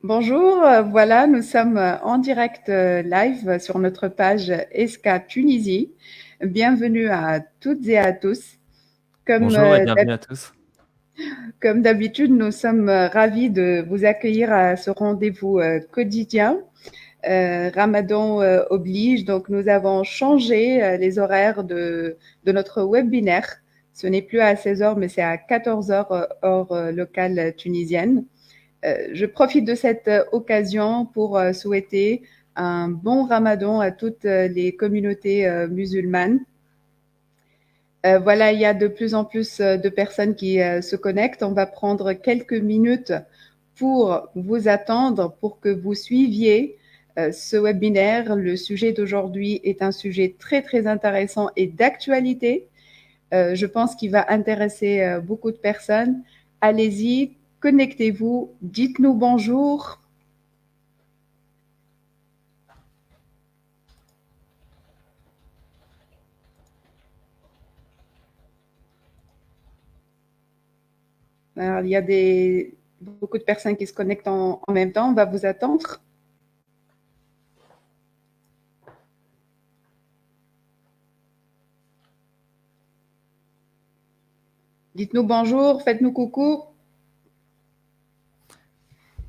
Bonjour, voilà, nous sommes en direct live sur notre page ESCA Tunisie. Bienvenue à toutes et à tous. Comme, Bonjour et euh, bienvenue d'hab- à tous. comme d'habitude, nous sommes ravis de vous accueillir à ce rendez-vous quotidien. Ramadan oblige, donc nous avons changé les horaires de notre webinaire. Ce n'est plus à 16 heures, mais c'est à 14 heures heure locale tunisienne. Je profite de cette occasion pour souhaiter un bon Ramadan à toutes les communautés musulmanes. Voilà, il y a de plus en plus de personnes qui se connectent. On va prendre quelques minutes pour vous attendre, pour que vous suiviez ce webinaire. Le sujet d'aujourd'hui est un sujet très, très intéressant et d'actualité. Je pense qu'il va intéresser beaucoup de personnes. Allez-y, connectez-vous, dites-nous bonjour. Alors, il y a beaucoup de personnes qui se connectent en même temps. On va vous attendre. Dites-nous bonjour, faites-nous coucou.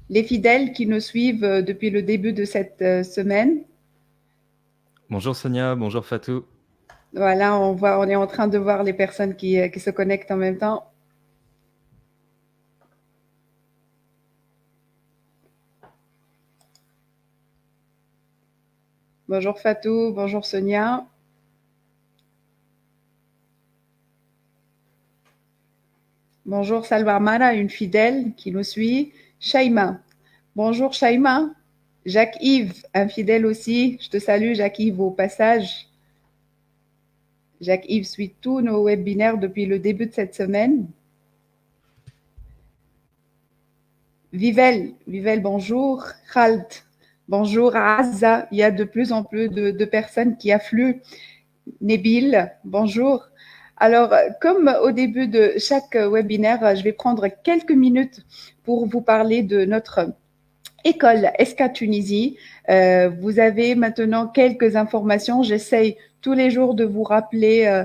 Les fidèles qui nous suivent depuis le début de cette semaine. Bonjour Sonia, bonjour Fatou. Voilà, on est en train de voir les personnes qui se connectent en même temps. Bonjour Fatou, bonjour Sonia. Bonjour Salwa Mara, une fidèle qui nous suit. Shaima. Bonjour Shaima. Jacques-Yves, un fidèle aussi. Je te salue Jacques-Yves au passage. Jacques-Yves suit tous nos webinaires depuis le début de cette semaine. Vivel, bonjour. Khald, bonjour. Azza, il y a de plus en plus de personnes qui affluent. Nebil, bonjour. Alors, comme au début de chaque webinaire, je vais prendre quelques minutes pour vous parler de notre école ESCA Tunisie. Vous avez maintenant quelques informations. J'essaye tous les jours de vous rappeler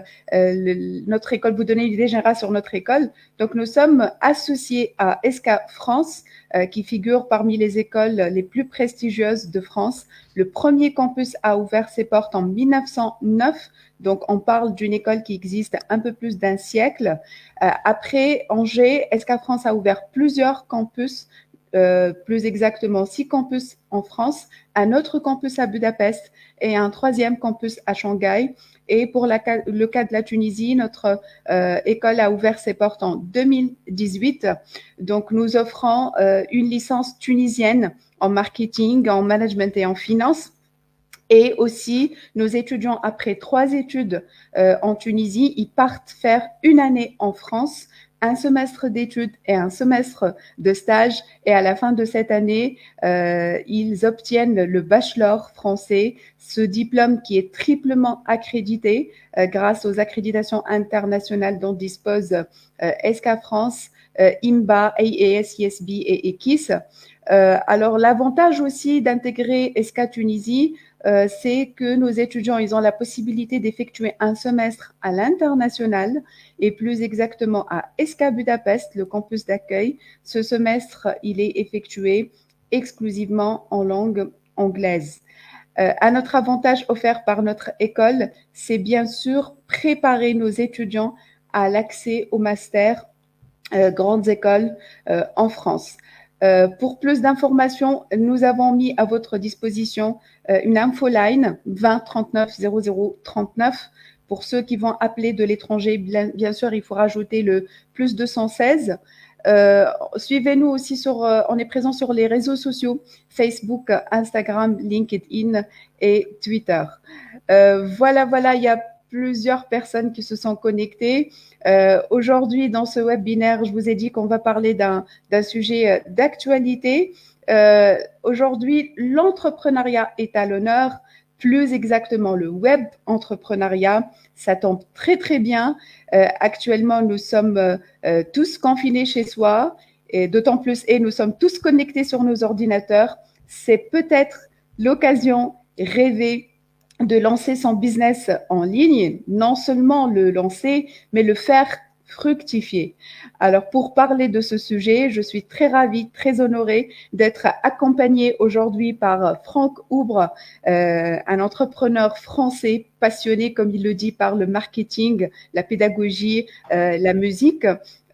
notre école, vous donner une idée générale sur notre école. Donc, nous sommes associés à ESCA France, qui figure parmi les écoles les plus prestigieuses de France. Le premier campus a ouvert ses portes en 1909. Donc, on parle d'une école qui existe un peu plus d'un siècle. Après Angers, ESCA France a ouvert plusieurs campus, plus exactement 6 campus en France, un autre campus à Budapest et un troisième campus à Shanghai. Et pour le cas de la Tunisie, notre école a ouvert ses portes en 2018. Donc, nous offrons une licence tunisienne en marketing, en management et en finance. Et aussi, nos étudiants, après 3 études en Tunisie, ils partent faire une année en France, un semestre d'études et un semestre de stage. Et à la fin de cette année, ils obtiennent le bachelor français, ce diplôme qui est triplement accrédité grâce aux accréditations internationales dont dispose ESCA France, IMBA, AAS, ISB et EKIS. Alors, l'avantage aussi d'intégrer ESCA Tunisie, c'est que nos étudiants, ils ont la possibilité d'effectuer un semestre à l'international et plus exactement à ESCA Budapest, le campus d'accueil. Ce semestre, il est effectué exclusivement en langue anglaise. Un autre avantage offert par notre école, c'est bien sûr préparer nos étudiants à l'accès au master grandes écoles en France. Pour plus d'informations, nous avons mis à votre disposition une infoline 20 39 00 39. Pour ceux qui vont appeler de l'étranger, bien sûr, il faut rajouter le plus 216. Suivez-nous aussi on est présent sur les réseaux sociaux, Facebook, Instagram, LinkedIn et Twitter. Voilà, il y a plusieurs personnes qui se sont connectées. Aujourd'hui, dans ce webinaire, je vous ai dit qu'on va parler d'un sujet d'actualité. Aujourd'hui, l'entrepreneuriat est à l'honneur, plus exactement le web entrepreneuriat. Ça tombe très très bien. Actuellement, nous sommes tous confinés chez soi et d'autant plus, et nous sommes tous connectés sur nos ordinateurs, c'est peut-être l'occasion rêvée de lancer son business en ligne, non seulement le lancer, mais le faire fructifier. Alors, pour parler de ce sujet, je suis très ravie, très honorée d'être accompagnée aujourd'hui par Franck Oubre, un entrepreneur français passionné, comme il le dit, par le marketing, la pédagogie, la musique.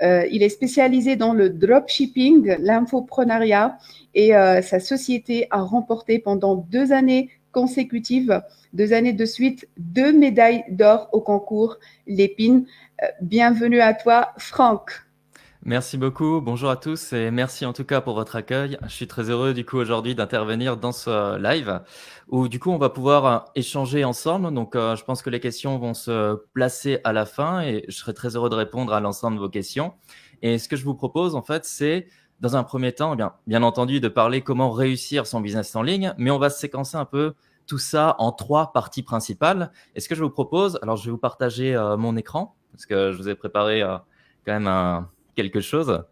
Il est spécialisé dans le dropshipping, l'infoprenariat, et sa société a remporté pendant 2 années consécutives, 2 années de suite, 2 médailles d'or au concours Lépine. Bienvenue à toi, Franck. Merci beaucoup, bonjour à tous et merci en tout cas pour votre accueil. Je suis très heureux du coup aujourd'hui d'intervenir dans ce live où du coup on va pouvoir échanger ensemble. Donc je pense que les questions vont se placer à la fin et je serai très heureux de répondre à l'ensemble de vos questions. Et ce que je vous propose en fait, c'est dans un premier temps, bien entendu, de parler comment réussir son business en ligne, mais on va séquencer un peu tout ça en 3 parties principales. Et ce que je vous propose, alors je vais vous partager mon écran parce que je vous ai préparé quand même quelque chose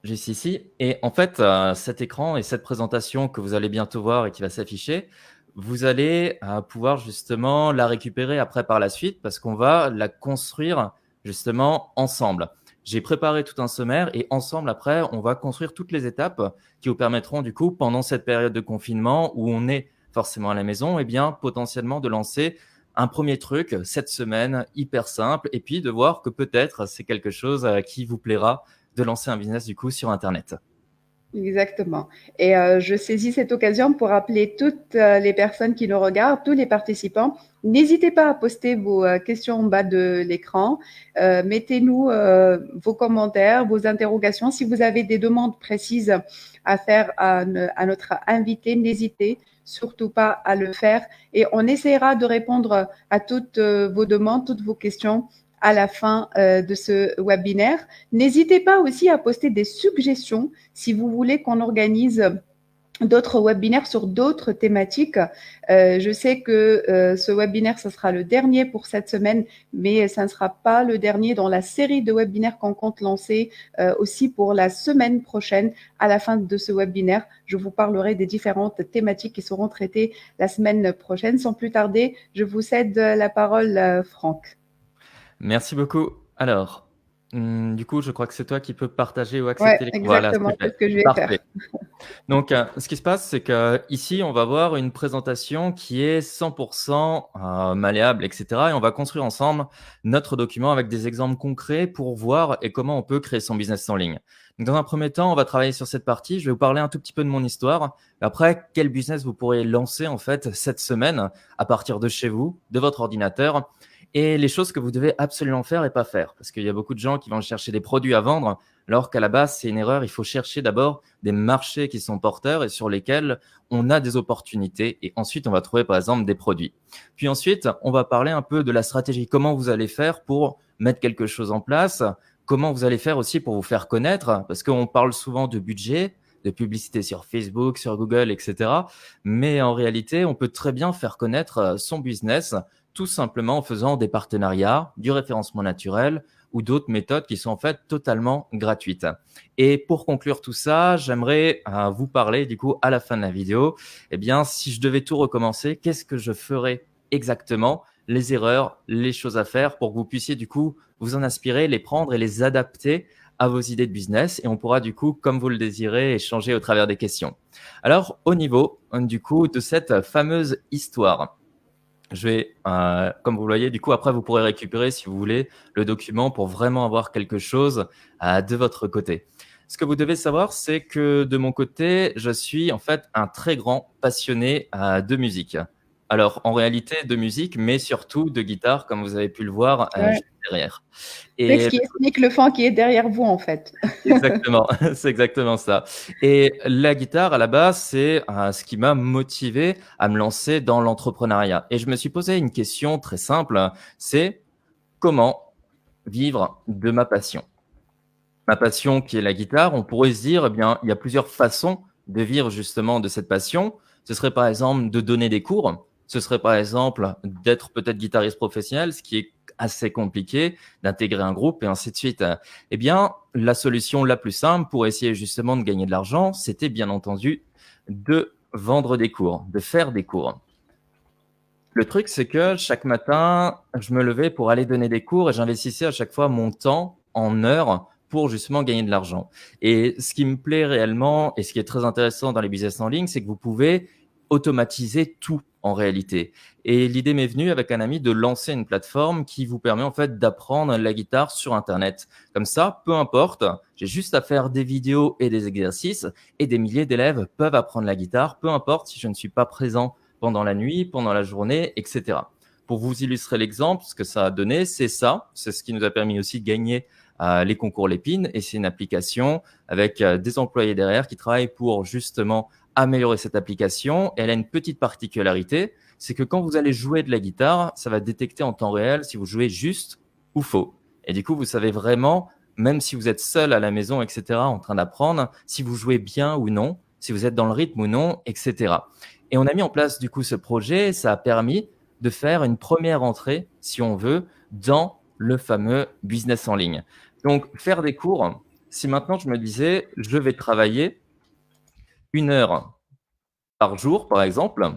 juste ici. Et en fait, cet écran et cette présentation que vous allez bientôt voir et qui va s'afficher, vous allez pouvoir justement la récupérer après par la suite parce qu'on va la construire justement ensemble. J'ai préparé tout un sommaire et ensemble après, on va construire toutes les étapes qui vous permettront du coup, pendant cette période de confinement où on est forcément à la maison, eh bien potentiellement de lancer un premier truc cette semaine, hyper simple, et puis de voir que peut-être c'est quelque chose qui vous plaira de lancer un business du coup sur Internet. Exactement. Et je saisis cette occasion pour appeler toutes les personnes qui nous regardent, tous les participants. N'hésitez pas à poster vos questions en bas de l'écran. Mettez-nous vos commentaires, vos interrogations. Si vous avez des demandes précises à faire à notre invité, n'hésitez surtout pas à le faire. Et on essaiera de répondre à toutes vos demandes, toutes vos questions à la fin de ce webinaire. N'hésitez pas aussi à poster des suggestions si vous voulez qu'on organise d'autres webinaires sur d'autres thématiques. Je sais que ce webinaire, ce sera le dernier pour cette semaine, mais ça ne sera pas le dernier dans la série de webinaires qu'on compte lancer aussi pour la semaine prochaine. À la fin de ce webinaire, je vous parlerai des différentes thématiques qui seront traitées la semaine prochaine. Sans plus tarder, je vous cède la parole, Franck. Merci beaucoup. Alors, du coup, je crois que c'est toi qui peux partager ou Ouais, accepter les... Voilà, exactement, c'est super. ce que je vais faire. Parfait. Donc, ce qui se passe, c'est que ici, on va voir une présentation qui est 100% malléable, etc. Et on va construire ensemble notre document avec des exemples concrets pour voir et comment on peut créer son business en ligne. Donc, dans un premier temps, on va travailler sur cette partie. Je vais vous parler un tout petit peu de mon histoire. Après, quel business vous pourrez lancer en fait cette semaine à partir de chez vous, de votre ordinateur, et les choses que vous devez absolument faire et pas faire. Parce qu'il y a beaucoup de gens qui vont chercher des produits à vendre, alors qu'à la base, c'est une erreur. Il faut chercher d'abord des marchés qui sont porteurs et sur lesquels on a des opportunités. Et ensuite, on va trouver par exemple des produits. Puis ensuite, on va parler un peu de la stratégie. Comment vous allez faire pour mettre quelque chose en place? Comment vous allez faire aussi pour vous faire connaître? Parce qu'on parle souvent de budget, de publicité sur Facebook, sur Google, etc. Mais en réalité, on peut très bien faire connaître son business tout simplement en faisant des partenariats, du référencement naturel ou d'autres méthodes qui sont en fait totalement gratuites. Et pour conclure tout ça, j'aimerais vous parler du coup à la fin de la vidéo, eh bien, si je devais tout recommencer, qu'est-ce que je ferais exactement? Les erreurs, les choses à faire pour que vous puissiez du coup vous en inspirer, les prendre et les adapter à vos idées de business et on pourra du coup, comme vous le désirez, échanger au travers des questions. Alors, au niveau du coup de cette fameuse histoire, je vais, comme vous le voyez, du coup, après, vous pourrez récupérer, si vous voulez, le document pour vraiment avoir quelque chose de votre côté. Ce que vous devez savoir, c'est que de mon côté, je suis en fait un très grand passionné de musique. Alors, en réalité, de musique, mais surtout de guitare, comme vous avez pu le voir Ouais. juste derrière. C'est ce Et qui explique le fond qui est derrière vous, en fait. exactement, c'est exactement ça. Et la guitare, à la base, c'est ce qui m'a motivé à me lancer dans l'entrepreneuriat. Et je me suis posé une question très simple, c'est comment vivre de ma passion? Ma passion qui est la guitare, on pourrait se dire, eh bien, il y a plusieurs façons de vivre justement de cette passion. Ce serait par exemple de donner des cours, ce serait par exemple d'être peut-être guitariste professionnel, ce qui est assez compliqué d'intégrer un groupe et ainsi de suite. Eh bien, la solution la plus simple pour essayer justement de gagner de l'argent, c'était bien entendu de vendre des cours, de faire des cours. Le truc, c'est que chaque matin, je me levais pour aller donner des cours et j'investissais à chaque fois mon temps en heures pour justement gagner de l'argent. Et ce qui me plaît réellement et ce qui est très intéressant dans les business en ligne, c'est que vous pouvez automatiser tout en réalité. Et l'idée m'est venue avec un ami de lancer une plateforme qui vous permet en fait d'apprendre la guitare sur Internet. Comme ça, peu importe, j'ai juste à faire des vidéos et des exercices et des milliers d'élèves peuvent apprendre la guitare, peu importe si je ne suis pas présent pendant la nuit, pendant la journée, etc. Pour vous illustrer l'exemple, ce que ça a donné, c'est ça. C'est ce qui nous a permis aussi de gagner les concours Lépine. Et c'est une application avec des employés derrière qui travaillent pour justement améliorer cette application. Et elle a une petite particularité, c'est que quand vous allez jouer de la guitare, ça va détecter en temps réel si vous jouez juste ou faux. Et du coup, vous savez vraiment, même si vous êtes seul à la maison, etc., en train d'apprendre, si vous jouez bien ou non, si vous êtes dans le rythme ou non, etc. Et on a mis en place du coup ce projet, ça a permis de faire une première entrée, si on veut, dans le fameux business en ligne. Donc, faire des cours, si maintenant je me disais, je vais travailler 1 heure par jour, par exemple,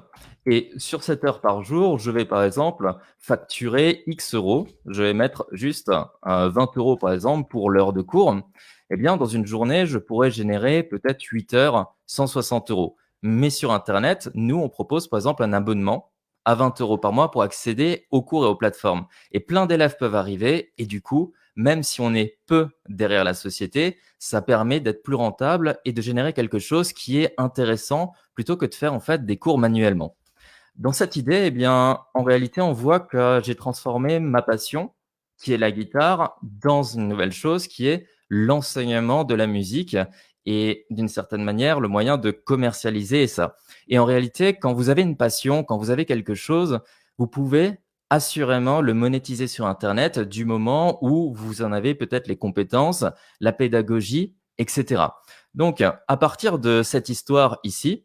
et sur cette heure par jour, je vais par exemple facturer X euros, je vais mettre juste 20 euros par exemple pour l'heure de cours, eh bien, dans une journée, je pourrais générer peut-être 8 heures, 160 euros. Mais sur Internet, nous, on propose par exemple un abonnement à 20 euros par mois pour accéder aux cours et aux plateformes. Et plein d'élèves peuvent arriver et du coup, même si on est peu derrière la société, ça permet d'être plus rentable et de générer quelque chose qui est intéressant plutôt que de faire en fait des cours manuellement. Dans cette idée, eh bien, en réalité, on voit que j'ai transformé ma passion, qui est la guitare, dans une nouvelle chose qui est l'enseignement de la musique et d'une certaine manière, le moyen de commercialiser ça. Et en réalité, quand vous avez une passion, quand vous avez quelque chose, vous pouvez assurément le monétiser sur Internet du moment où vous en avez peut-être les compétences, la pédagogie, etc. Donc, à partir de cette histoire ici,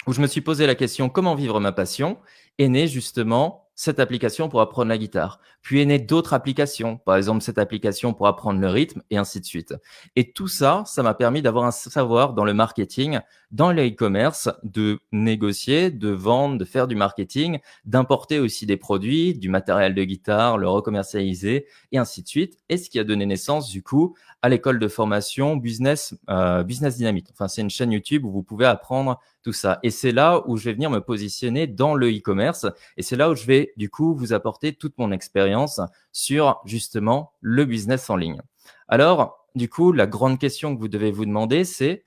où je me suis posé la question comment vivre ma passion, est née justement cette application pour apprendre la guitare. Puis est née d'autres applications, par exemple cette application pour apprendre le rythme et ainsi de suite. Et tout ça, ça m'a permis d'avoir un savoir dans le marketing, dans le e-commerce, de négocier, de vendre, de faire du marketing, d'importer aussi des produits, du matériel de guitare, le recommercialiser et ainsi de suite. Et ce qui a donné naissance du coup à l'école de formation Business Dynamite. Enfin, c'est une chaîne YouTube où vous pouvez apprendre tout ça. Et c'est là où je vais venir me positionner dans le e-commerce. Et c'est là où je vais, du coup, vous apporter toute mon expérience sur, justement, le business en ligne. Alors, du coup, la grande question que vous devez vous demander, c'est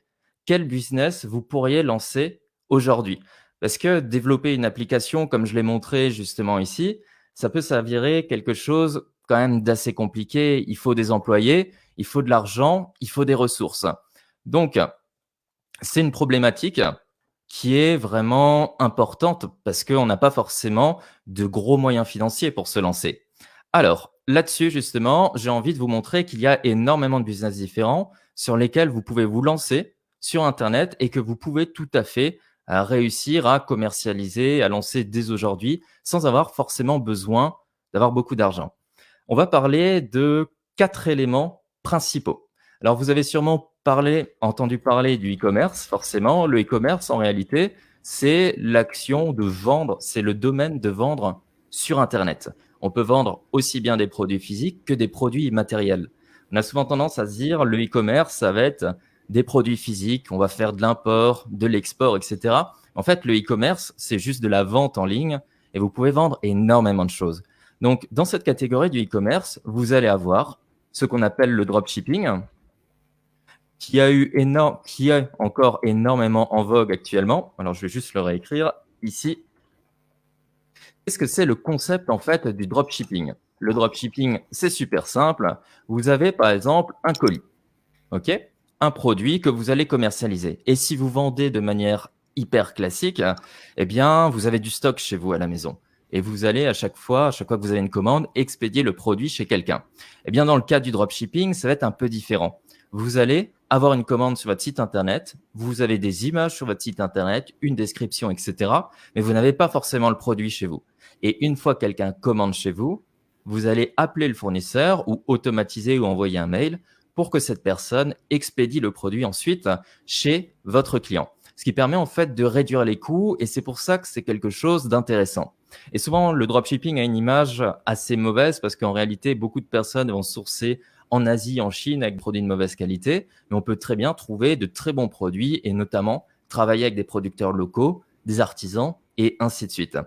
quel business vous pourriez lancer aujourd'hui? Parce que développer une application, comme je l'ai montré justement ici, ça peut s'avérer quelque chose quand même d'assez compliqué. Il faut des employés, il faut de l'argent, il faut des ressources. Donc, c'est une problématique qui est vraiment importante parce qu'on n'a pas forcément de gros moyens financiers pour se lancer. Alors, là-dessus, justement, j'ai envie de vous montrer qu'il y a énormément de business différents sur lesquels vous pouvez vous lancer sur Internet et que vous pouvez tout à fait réussir à commercialiser, à lancer dès aujourd'hui sans avoir forcément besoin d'avoir beaucoup d'argent. On va parler de 4 éléments principaux. Alors, vous avez sûrement entendu parler du e-commerce, forcément. Le e-commerce, en réalité, c'est l'action de vendre, c'est le domaine de vendre sur Internet. On peut vendre aussi bien des produits physiques que des produits immatériels. On a souvent tendance à se dire, le e-commerce, ça va être des produits physiques, on va faire de l'import, de l'export, etc. En fait, le e-commerce, c'est juste de la vente en ligne et vous pouvez vendre énormément de choses. Donc, dans cette catégorie du e-commerce, vous allez avoir ce qu'on appelle le dropshipping, qui est encore énormément en vogue actuellement. Alors, je vais juste le réécrire ici. Qu'est-ce que c'est le concept en fait du dropshipping? Le dropshipping, c'est super simple. Vous avez par exemple un colis, ok? Un produit que vous allez commercialiser. Et si vous vendez de manière hyper classique, eh bien, vous avez du stock chez vous à la maison. Et vous allez à chaque fois que vous avez une commande, expédier le produit chez quelqu'un. Eh bien, dans le cas du dropshipping, ça va être un peu différent. Vous allez avoir une commande sur votre site internet, vous avez des images sur votre site internet, une description, etc. Mais vous n'avez pas forcément le produit chez vous. Et une fois que quelqu'un commande chez vous, vous allez appeler le fournisseur ou automatiser ou envoyer un mail pour que cette personne expédie le produit ensuite chez votre client. Ce qui permet en fait de réduire les coûts et c'est pour ça que c'est quelque chose d'intéressant. Et souvent, le dropshipping a une image assez mauvaise parce qu'en réalité, beaucoup de personnes vont sourcer en Asie, en Chine avec des produits de mauvaise qualité, mais on peut très bien trouver de très bons produits et notamment travailler avec des producteurs locaux, des artisans et ainsi de suite.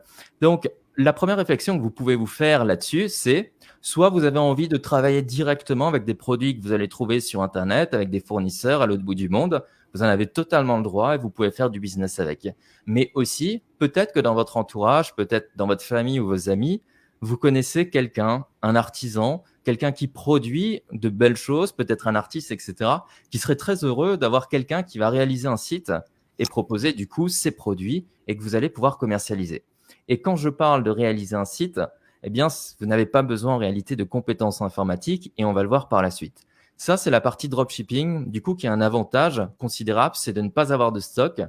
Donc, la première réflexion que vous pouvez vous faire là-dessus, c'est soit vous avez envie de travailler directement avec des produits que vous allez trouver sur Internet, avec des fournisseurs à l'autre bout du monde, vous en avez totalement le droit et vous pouvez faire du business avec. Mais aussi, peut-être que dans votre entourage, peut-être dans votre famille ou vos amis, vous connaissez quelqu'un, un artisan, quelqu'un qui produit de belles choses, peut-être un artiste, etc., qui serait très heureux d'avoir quelqu'un qui va réaliser un site et proposer du coup ses produits et que vous allez pouvoir commercialiser. Et quand je parle de réaliser un site, eh bien, vous n'avez pas besoin en réalité de compétences informatiques et on va le voir par la suite. Ça, c'est la partie dropshipping, du coup, qui a un avantage considérable, c'est de ne pas avoir de stock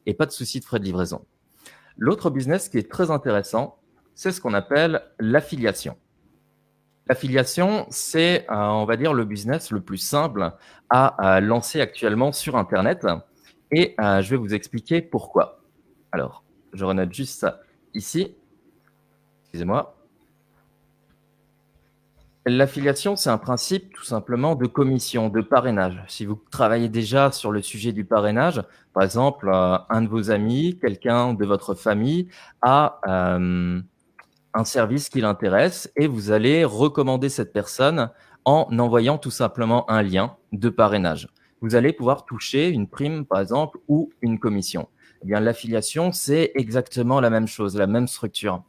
et pas de souci de frais de livraison. L'autre business qui est très intéressant, c'est ce qu'on appelle l'affiliation. L'affiliation, c'est, on va dire, le business le plus simple à lancer actuellement sur Internet et je vais vous expliquer pourquoi. Alors, je renote juste ça ici. Excusez-moi. L'affiliation, c'est un principe tout simplement de commission, de parrainage. Si vous travaillez déjà sur le sujet du parrainage, par exemple, un de vos amis, quelqu'un de votre famille a un service qui l'intéresse et vous allez recommander cette personne en envoyant tout simplement un lien de parrainage. Vous allez pouvoir toucher une prime, par exemple, ou une commission. Eh bien, l'affiliation, c'est exactement la même chose, la même structure.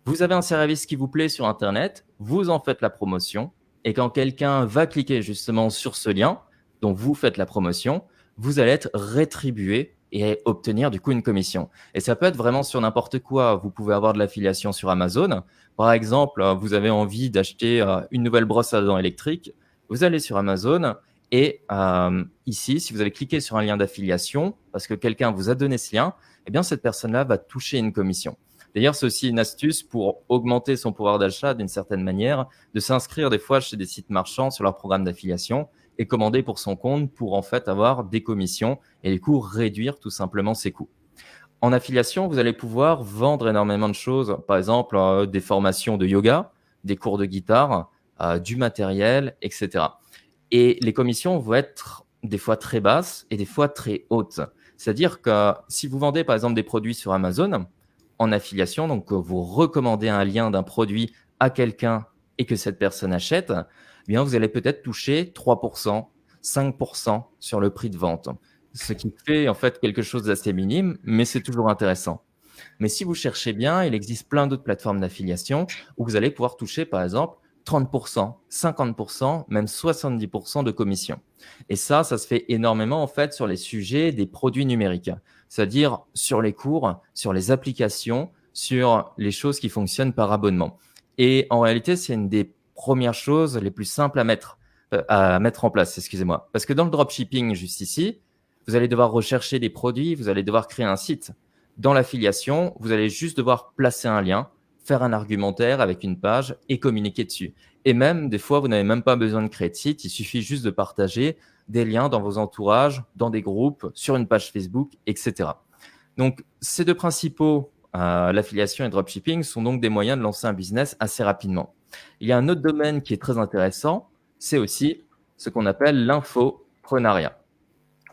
Vous avez un service qui vous plaît sur Internet, vous en faites la promotion, et quand quelqu'un va cliquer justement sur ce lien, dont vous faites la promotion, vous allez être rétribué et obtenir du coup une commission. Et ça peut être vraiment sur n'importe quoi. Vous pouvez avoir de l'affiliation sur Amazon. Par exemple, vous avez envie d'acheter une nouvelle brosse à dents électrique. Vous allez sur Amazon et ici, si vous allez cliquer sur un lien d'affiliation, parce que quelqu'un vous a donné ce lien, eh bien cette personne-là va toucher une commission. D'ailleurs, c'est aussi une astuce pour augmenter son pouvoir d'achat d'une certaine manière, de s'inscrire des fois chez des sites marchands sur leur programme d'affiliation et commander pour son compte pour en fait avoir des commissions et du coup réduire tout simplement ses coûts. En affiliation, vous allez pouvoir vendre énormément de choses, par exemple des formations de yoga, des cours de guitare, du matériel, etc. Et les commissions vont être des fois très basses et des fois très hautes. C'est-à-dire que si vous vendez par exemple des produits sur Amazon, en affiliation, donc vous recommandez un lien d'un produit à quelqu'un et que cette personne achète, eh bien vous allez peut-être toucher 3%, 5% sur le prix de vente. Ce qui fait en fait quelque chose d'assez minime, mais c'est toujours intéressant. Mais si vous cherchez bien, il existe plein d'autres plateformes d'affiliation où vous allez pouvoir toucher par exemple 30%, 50%, même 70% de commission. Et ça se fait énormément en fait sur les sujets des produits numériques, c'est-à-dire sur les cours, sur les applications, sur les choses qui fonctionnent par abonnement. Et en réalité, c'est une des premières choses les plus simples à mettre en place, excusez-moi. Parce que dans le dropshipping, juste ici, vous allez devoir rechercher des produits, vous allez devoir créer un site. Dans l'affiliation, vous allez juste devoir placer un lien, faire un argumentaire avec une page et communiquer dessus. Et même, des fois, vous n'avez même pas besoin de créer de site, il suffit juste de partager des liens dans vos entourages, dans des groupes, sur une page Facebook, etc. Donc, ces deux principaux, l'affiliation et le dropshipping, sont donc des moyens de lancer un business assez rapidement. Il y a un autre domaine qui est très intéressant, c'est aussi ce qu'on appelle l'infoprenariat,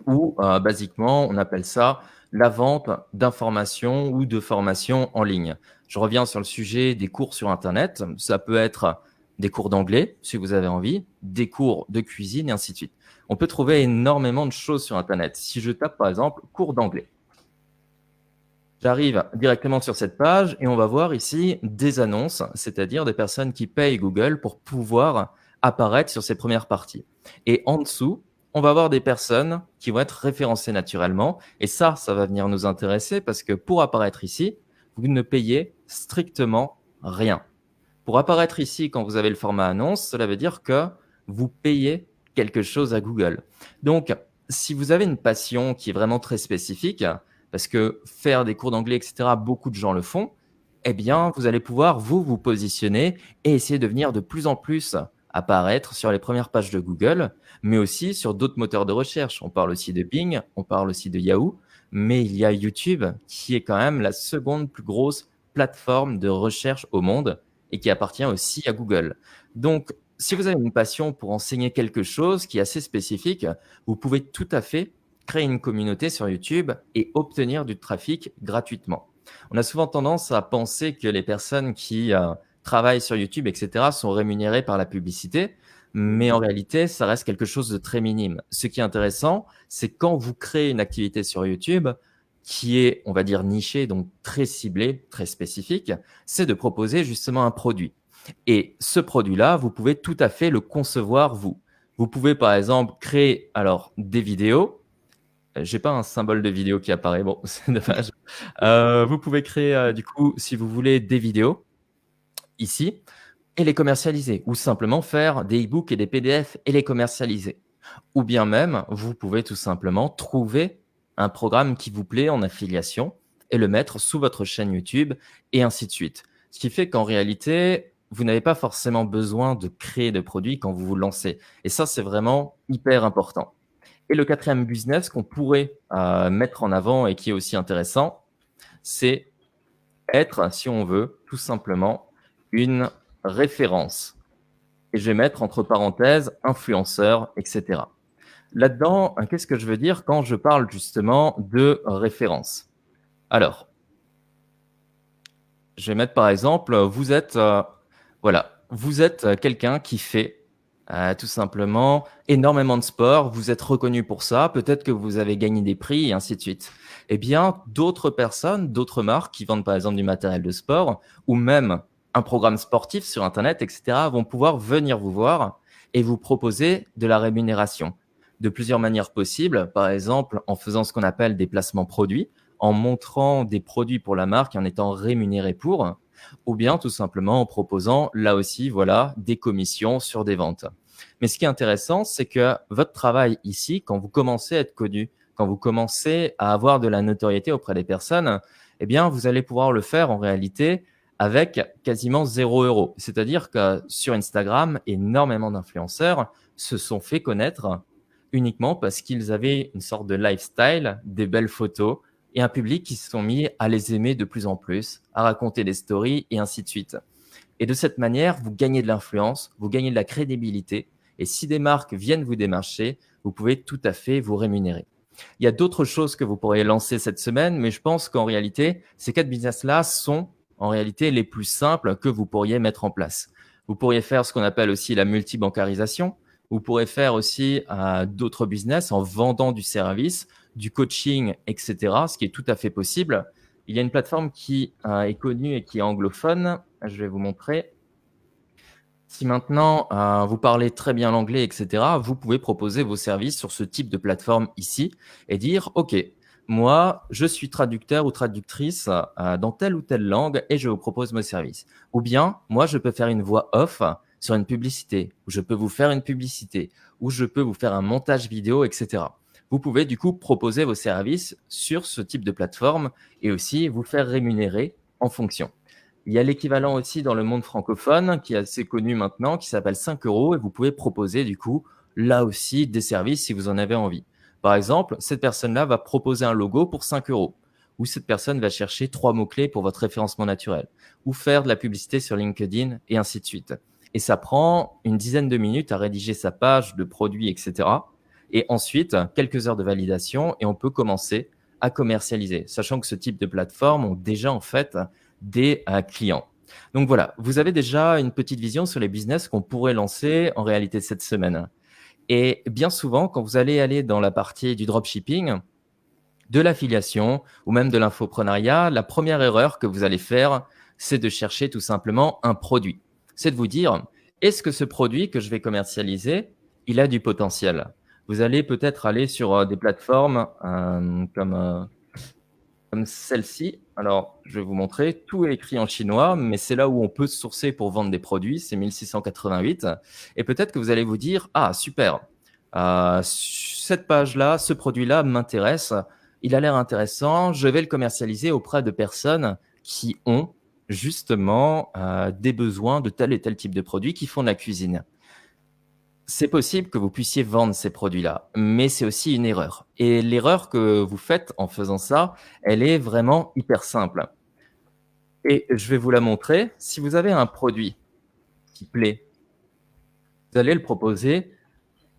ou basiquement, on appelle ça la vente d'informations ou de formations en ligne. Je reviens sur le sujet des cours sur Internet. Ça peut être des cours d'anglais, si vous avez envie, des cours de cuisine et ainsi de suite. On peut trouver énormément de choses sur Internet. Si je tape par exemple cours d'anglais, j'arrive directement sur cette page et on va voir ici des annonces, c'est-à-dire des personnes qui payent Google pour pouvoir apparaître sur ces premières parties. Et en dessous, on va avoir des personnes qui vont être référencées naturellement. Et ça va venir nous intéresser parce que pour apparaître ici, vous ne payez strictement rien. Pour apparaître ici, quand vous avez le format annonce, cela veut dire que vous payez quelque chose à Google. Donc, si vous avez une passion qui est vraiment très spécifique, parce que faire des cours d'anglais, etc., beaucoup de gens le font, eh bien, vous allez pouvoir vous positionner et essayer de venir de plus en plus apparaître sur les premières pages de Google, mais aussi sur d'autres moteurs de recherche. On parle aussi de Bing, on parle aussi de Yahoo, mais il y a YouTube qui est quand même la seconde plus grosse plateforme de recherche au monde et qui appartient aussi à Google. Donc, si vous avez une passion pour enseigner quelque chose qui est assez spécifique, vous pouvez tout à fait créer une communauté sur YouTube et obtenir du trafic gratuitement. On a souvent tendance à penser que les personnes qui travaillent sur YouTube, etc., sont rémunérées par la publicité, mais en réalité, ça reste quelque chose de très minime. Ce qui est intéressant, c'est quand vous créez une activité sur YouTube qui est, on va dire, nichée, donc très ciblée, très spécifique, c'est de proposer justement un produit. Et ce produit-là, vous pouvez tout à fait le concevoir vous. Vous pouvez par exemple créer alors des vidéos. J'ai pas un symbole de vidéo qui apparaît, bon, c'est dommage. Vous pouvez créer, du coup, si vous voulez, des vidéos ici et les commercialiser ou simplement faire des e-books et des PDF et les commercialiser. Ou bien même, vous pouvez tout simplement trouver un programme qui vous plaît en affiliation et le mettre sous votre chaîne YouTube et ainsi de suite. Ce qui fait qu'en réalité, vous n'avez pas forcément besoin de créer de produits quand vous vous lancez. Et ça, c'est vraiment hyper important. Et le quatrième business qu'on pourrait mettre en avant et qui est aussi intéressant, c'est être, si on veut, tout simplement une référence. Et je vais mettre entre parenthèses influenceur, etc. Là-dedans, qu'est-ce que je veux dire quand je parle justement de référence? Alors, je vais mettre par exemple, vous êtes, voilà, vous êtes quelqu'un qui fait tout simplement énormément de sport, vous êtes reconnu pour ça, peut-être que vous avez gagné des prix et ainsi de suite. Eh bien, d'autres personnes, d'autres marques qui vendent par exemple du matériel de sport ou même un programme sportif sur Internet, etc., vont pouvoir venir vous voir et vous proposer de la rémunération de plusieurs manières possibles. Par exemple, en faisant ce qu'on appelle des placements produits, en montrant des produits pour la marque et en étant rémunéré pour, ou bien tout simplement en proposant là aussi, voilà, des commissions sur des ventes. Mais ce qui est intéressant, c'est que votre travail ici, quand vous commencez à être connu, quand vous commencez à avoir de la notoriété auprès des personnes, eh bien, vous allez pouvoir le faire en réalité avec quasiment 0 €. C'est-à-dire que sur Instagram, énormément d'influenceurs se sont fait connaître uniquement parce qu'ils avaient une sorte de lifestyle, des belles photos et un public qui se sont mis à les aimer de plus en plus, à raconter des stories et ainsi de suite. Et de cette manière, vous gagnez de l'influence, vous gagnez de la crédibilité. Et si des marques viennent vous démarcher, vous pouvez tout à fait vous rémunérer. Il y a d'autres choses que vous pourriez lancer cette semaine, mais je pense qu'en réalité, ces 4 business-là sont en réalité les plus simples que vous pourriez mettre en place. Vous pourriez faire ce qu'on appelle aussi la multibancarisation. Vous pourrez faire aussi d'autres business en vendant du service, du coaching, etc., ce qui est tout à fait possible. Il y a une plateforme qui est connue et qui est anglophone. Je vais vous montrer. Si maintenant vous parlez très bien l'anglais, etc., vous pouvez proposer vos services sur ce type de plateforme ici et dire, OK, moi, je suis traducteur ou traductrice dans telle ou telle langue et je vous propose mes services. Ou bien, moi, je peux faire une voix off sur une publicité, ou je peux vous faire une publicité, ou je peux vous faire un montage vidéo, etc. Vous pouvez du coup proposer vos services sur ce type de plateforme et aussi vous faire rémunérer en fonction. Il y a l'équivalent aussi dans le monde francophone qui est assez connu maintenant, qui s'appelle 5 € et vous pouvez proposer du coup là aussi des services si vous en avez envie. Par exemple, cette personne-là va proposer un logo pour 5 € ou cette personne va chercher 3 mots-clés pour votre référencement naturel ou faire de la publicité sur LinkedIn et ainsi de suite. Et ça prend une dizaine de minutes à rédiger sa page de produit, etc. Et ensuite, quelques heures de validation et on peut commencer à commercialiser, sachant que ce type de plateforme ont déjà en fait des clients. Donc voilà, vous avez déjà une petite vision sur les business qu'on pourrait lancer en réalité cette semaine. Et bien souvent, quand vous allez aller dans la partie du dropshipping, de l'affiliation ou même de l'infoprenariat, la première erreur que vous allez faire, c'est de chercher tout simplement un produit. C'est de vous dire, est-ce que ce produit que je vais commercialiser, il a du potentiel? Vous allez peut-être aller sur des plateformes comme celle-ci. Alors, je vais vous montrer. Tout est écrit en chinois, mais c'est là où on peut sourcer pour vendre des produits. C'est 1688. Et peut-être que vous allez vous dire, ah, super, cette page-là, ce produit-là m'intéresse. Il a l'air intéressant. Je vais le commercialiser auprès de personnes qui ont justement des besoins de tel et tel type de produits qui font de la cuisine. C'est possible que vous puissiez vendre ces produits-là, mais c'est aussi une erreur. Et l'erreur que vous faites en faisant ça, elle est vraiment hyper simple. Et je vais vous la montrer. Si vous avez un produit qui plaît, vous allez le proposer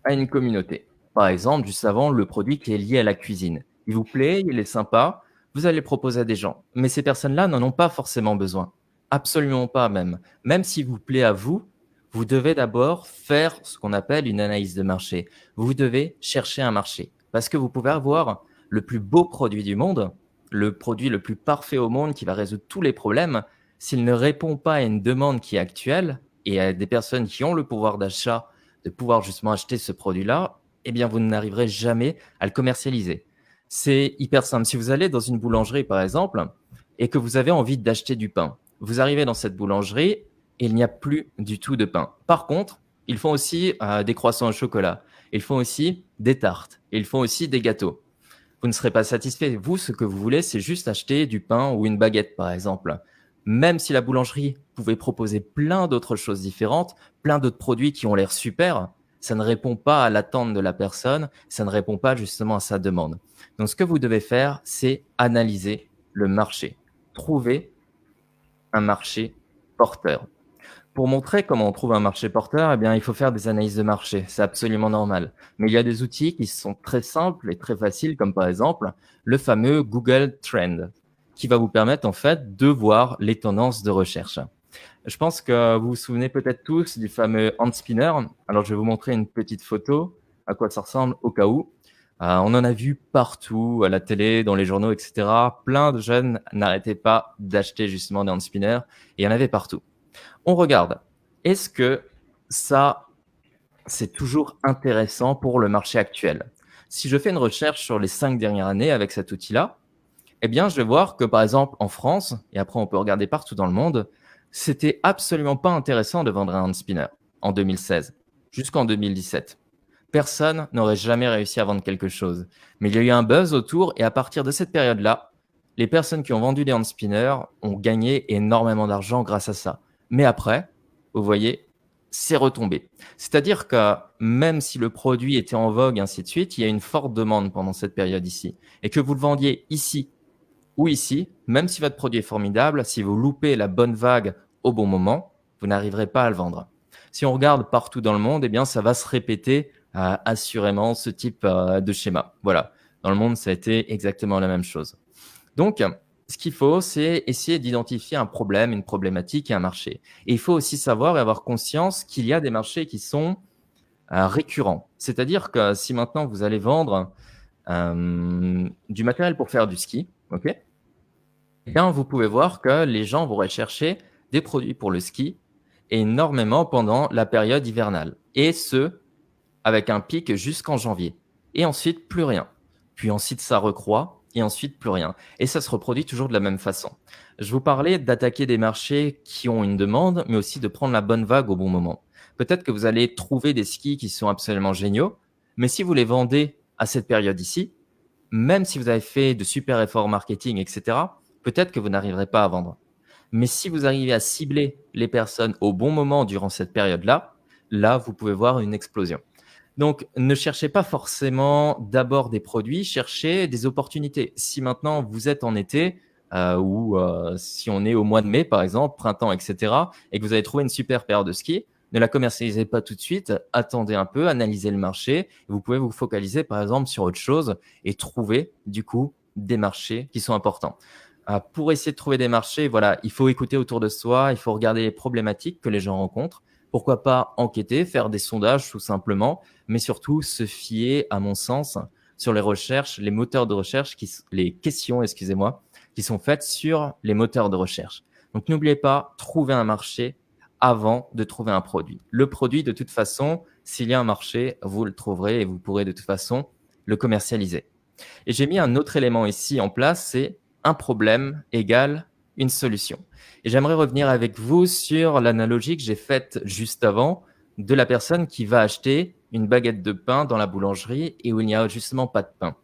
à une communauté. Par exemple, juste avant, le produit qui est lié à la cuisine. Il vous plaît, il est sympa, vous allez le proposer à des gens. Mais ces personnes-là n'en ont pas forcément besoin. Absolument pas même. Même s'il vous plaît à vous, vous devez d'abord faire ce qu'on appelle une analyse de marché. Vous devez chercher un marché. Parce que vous pouvez avoir le plus beau produit du monde, le produit le plus parfait au monde qui va résoudre tous les problèmes. S'il ne répond pas à une demande qui est actuelle et à des personnes qui ont le pouvoir d'achat de pouvoir justement acheter ce produit-là, eh bien, vous n'arriverez jamais à le commercialiser. C'est hyper simple. Si vous allez dans une boulangerie, par exemple, et que vous avez envie d'acheter du pain, vous arrivez dans cette boulangerie et il n'y a plus du tout de pain. Par contre, ils font aussi des croissants au chocolat. Ils font aussi des tartes. Ils font aussi des gâteaux. Vous ne serez pas satisfait. Vous, ce que vous voulez, c'est juste acheter du pain ou une baguette, par exemple. Même si la boulangerie pouvait proposer plein d'autres choses différentes, plein d'autres produits qui ont l'air super, ça ne répond pas à l'attente de la personne, ça ne répond pas justement à sa demande. Donc, ce que vous devez faire, c'est analyser le marché. Trouver un marché porteur. Pour montrer comment on trouve un marché porteur, eh bien, il faut faire des analyses de marché. C'est absolument normal. Mais il y a des outils qui sont très simples et très faciles, comme par exemple le fameux Google Trend, qui va vous permettre en fait de voir les tendances de recherche. Je pense que vous vous souvenez peut-être tous du fameux hand spinner. Alors, je vais vous montrer une petite photo à quoi ça ressemble au cas où. On en a vu partout, à la télé, dans les journaux, etc. Plein de jeunes n'arrêtaient pas d'acheter justement des hand spinners et il y en avait partout. On regarde. Est-ce que ça, c'est toujours intéressant pour le marché actuel? Si je fais une recherche sur les 5 dernières années avec cet outil-là, eh bien, je vais voir que, par exemple, en France, et après on peut regarder partout dans le monde, c'était absolument pas intéressant de vendre un hand spinner en 2016 jusqu'en 2017. Personne n'aurait jamais réussi à vendre quelque chose. Mais il y a eu un buzz autour et à partir de cette période-là, les personnes qui ont vendu des hand spinners ont gagné énormément d'argent grâce à ça. Mais après, vous voyez, c'est retombé. C'est-à-dire que même si le produit était en vogue, ainsi de suite, il y a une forte demande pendant cette période ici. Et que vous le vendiez ici ou ici, même si votre produit est formidable, si vous loupez la bonne vague au bon moment, vous n'arriverez pas à le vendre. Si on regarde partout dans le monde, eh bien, ça va se répéter assurément ce type de schéma. Voilà. Dans le monde, ça a été exactement la même chose. Donc, ce qu'il faut, c'est essayer d'identifier un problème, une problématique et un marché. Et il faut aussi savoir et avoir conscience qu'il y a des marchés qui sont récurrents. C'est-à-dire que si maintenant vous allez vendre du matériel pour faire du ski, ok, eh bien, vous pouvez voir que les gens vont rechercher des produits pour le ski énormément pendant la période hivernale. Et ce, avec un pic jusqu'en janvier. Et ensuite, plus rien. Puis ensuite, ça recroît et ensuite, plus rien. Et ça se reproduit toujours de la même façon. Je vous parlais d'attaquer des marchés qui ont une demande, mais aussi de prendre la bonne vague au bon moment. Peut-être que vous allez trouver des skis qui sont absolument géniaux, mais si vous les vendez à cette période ici, même si vous avez fait de super efforts marketing, etc., peut-être que vous n'arriverez pas à vendre. Mais si vous arrivez à cibler les personnes au bon moment durant cette période-là, là, vous pouvez voir une explosion. Donc, ne cherchez pas forcément d'abord des produits, cherchez des opportunités. Si maintenant vous êtes en été, ou si on est au mois de mai, par exemple, printemps, etc., et que vous avez trouvé une super paire de ski, ne la commercialisez pas tout de suite, attendez un peu, analysez le marché. Vous pouvez vous focaliser, par exemple, sur autre chose et trouver, du coup, des marchés qui sont importants. Pour essayer de trouver des marchés, voilà, il faut écouter autour de soi, il faut regarder les problématiques que les gens rencontrent. Pourquoi pas enquêter, faire des sondages tout simplement, mais surtout se fier, à mon sens, sur les recherches, les moteurs de recherche, les questions, excusez-moi, qui sont faites sur les moteurs de recherche. Donc n'oubliez pas, trouver un marché avant de trouver un produit. Le produit, de toute façon, s'il y a un marché, vous le trouverez et vous pourrez de toute façon le commercialiser. Et j'ai mis un autre élément ici en place, c'est un problème égale une solution. Et j'aimerais revenir avec vous sur l'analogie que j'ai faite juste avant de la personne qui va acheter une baguette de pain dans la boulangerie et où il n'y a justement pas de pain.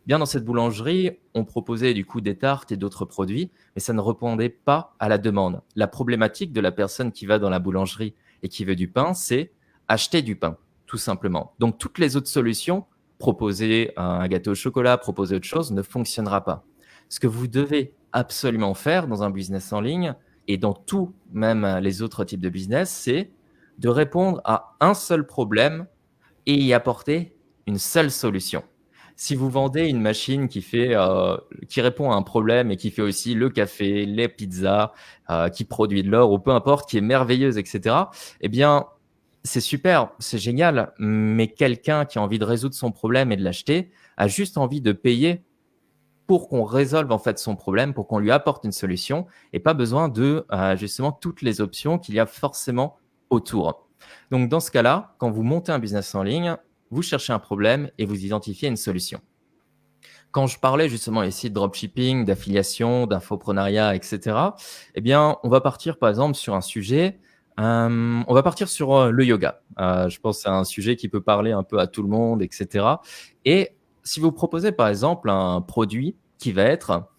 Bien, dans cette boulangerie, on proposait du coup des tartes et d'autres produits, mais ça ne répondait pas à la demande. La problématique de la personne qui va dans la boulangerie et qui veut du pain, c'est acheter du pain, tout simplement. Donc, toutes les autres solutions, proposer un gâteau au chocolat, proposer autre chose, ne fonctionnera pas. Ce que vous devez absolument faire dans un business en ligne et dans tout, même les autres types de business, c'est de répondre à un seul problème et y apporter une seule solution. Si vous vendez une machine qui répond à un problème et qui fait aussi le café, les pizzas, qui produit de l'or ou peu importe, qui est merveilleuse, et cetera, eh bien, c'est super, c'est génial, mais quelqu'un qui a envie de résoudre son problème et de l'acheter a juste envie de payer pour qu'on résolve en fait son problème, pour qu'on lui apporte une solution et pas besoin de justement toutes les options qu'il y a forcément autour. Donc dans ce cas-là, quand vous montez un business en ligne, vous cherchez un problème et vous identifiez une solution. Quand je parlais justement ici de dropshipping, d'affiliation, d'infoprenariat, etc., eh bien, on va partir par exemple sur un sujet, on va partir sur le yoga. Je pense que c'est un sujet qui peut parler un peu à tout le monde, etc. Et si vous proposez par exemple un produit qui va être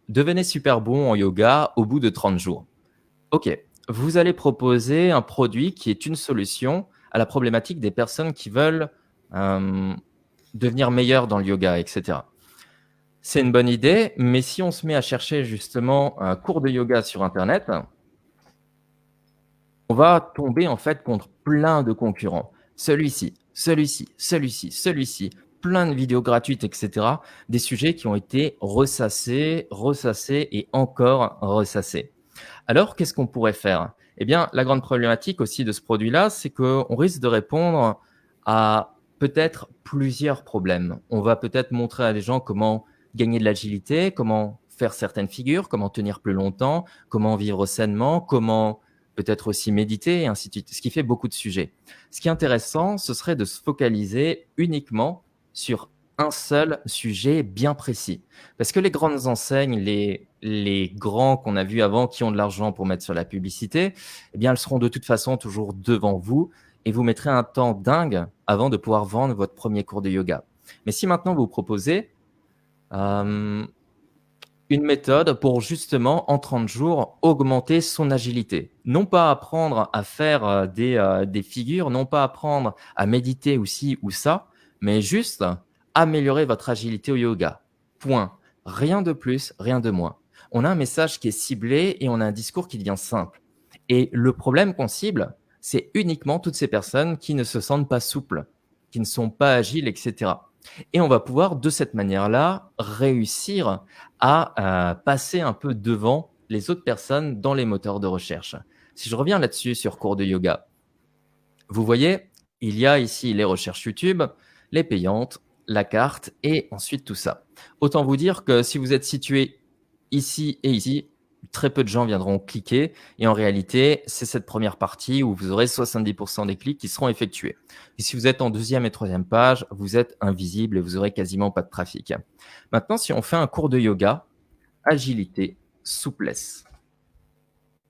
devenez super bon en yoga au bout de 30 jours. Ok, vous allez proposer un produit qui est une solution à la problématique des personnes qui veulent euh, devenir meilleures dans le yoga, etc. C'est une bonne idée, mais si on se met à chercher justement un cours de yoga sur Internet, on va tomber en fait contre plein de concurrents. Celui-ci, plein de vidéos gratuites, etc. Des sujets qui ont été ressassés, ressassés et encore ressassés. Alors, qu'est-ce qu'on pourrait faire? Eh bien, la grande problématique aussi de ce produit-là, c'est qu'on risque de répondre à peut-être plusieurs problèmes. On va peut-être montrer à des gens comment gagner de l'agilité, comment faire certaines figures, comment tenir plus longtemps, comment vivre sainement, comment peut-être aussi méditer, et ainsi de suite, ce qui fait beaucoup de sujets. Ce qui est intéressant, ce serait de se focaliser uniquement sur un seul sujet bien précis. Parce que les grandes enseignes, les grands qu'on a vus avant qui ont de l'argent pour mettre sur la publicité, eh bien, elles seront de toute façon toujours devant vous et vous mettrez un temps dingue avant de pouvoir vendre votre premier cours de yoga. Mais si maintenant vous proposez euh, une méthode pour justement, en 30 jours, augmenter son agilité. Non pas apprendre à faire des figures, non pas apprendre à méditer ou ci ou ça, mais juste améliorer votre agilité au yoga. Point. Rien de plus, rien de moins. On a un message qui est ciblé et on a un discours qui devient simple. Et le problème qu'on cible, c'est uniquement toutes ces personnes qui ne se sentent pas souples, qui ne sont pas agiles, etc. Et on va pouvoir, de cette manière-là, réussir à passer un peu devant les autres personnes dans les moteurs de recherche. Si je reviens là-dessus sur cours de yoga, vous voyez, il y a ici les recherches YouTube, les payantes, la carte et ensuite tout ça. Autant vous dire que si vous êtes situé ici et ici, très peu de gens viendront cliquer et en réalité, c'est cette première partie où vous aurez 70% des clics qui seront effectués. Et si vous êtes en deuxième et troisième page, vous êtes invisible et vous aurez quasiment pas de trafic. Maintenant, si on fait un cours de yoga, agilité, souplesse.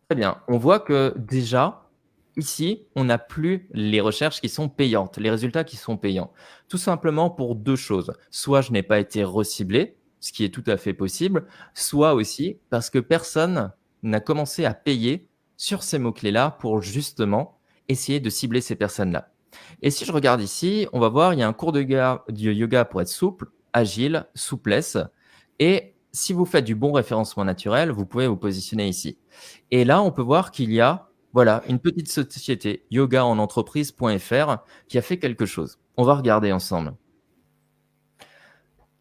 Très bien. On voit que déjà, ici, on n'a plus les recherches qui sont payantes, les résultats qui sont payants. Tout simplement pour deux choses. Soit je n'ai pas été reciblé, ce qui est tout à fait possible, soit aussi parce que personne n'a commencé à payer sur ces mots-clés-là pour justement essayer de cibler ces personnes-là. Et si je regarde ici, on va voir, il y a un cours de yoga pour être souple, agile, souplesse. Et si vous faites du bon référencement naturel, vous pouvez vous positionner ici. Et là, on peut voir qu'il y a voilà, une petite société, yogaenentreprise.fr, qui a fait quelque chose. On va regarder ensemble.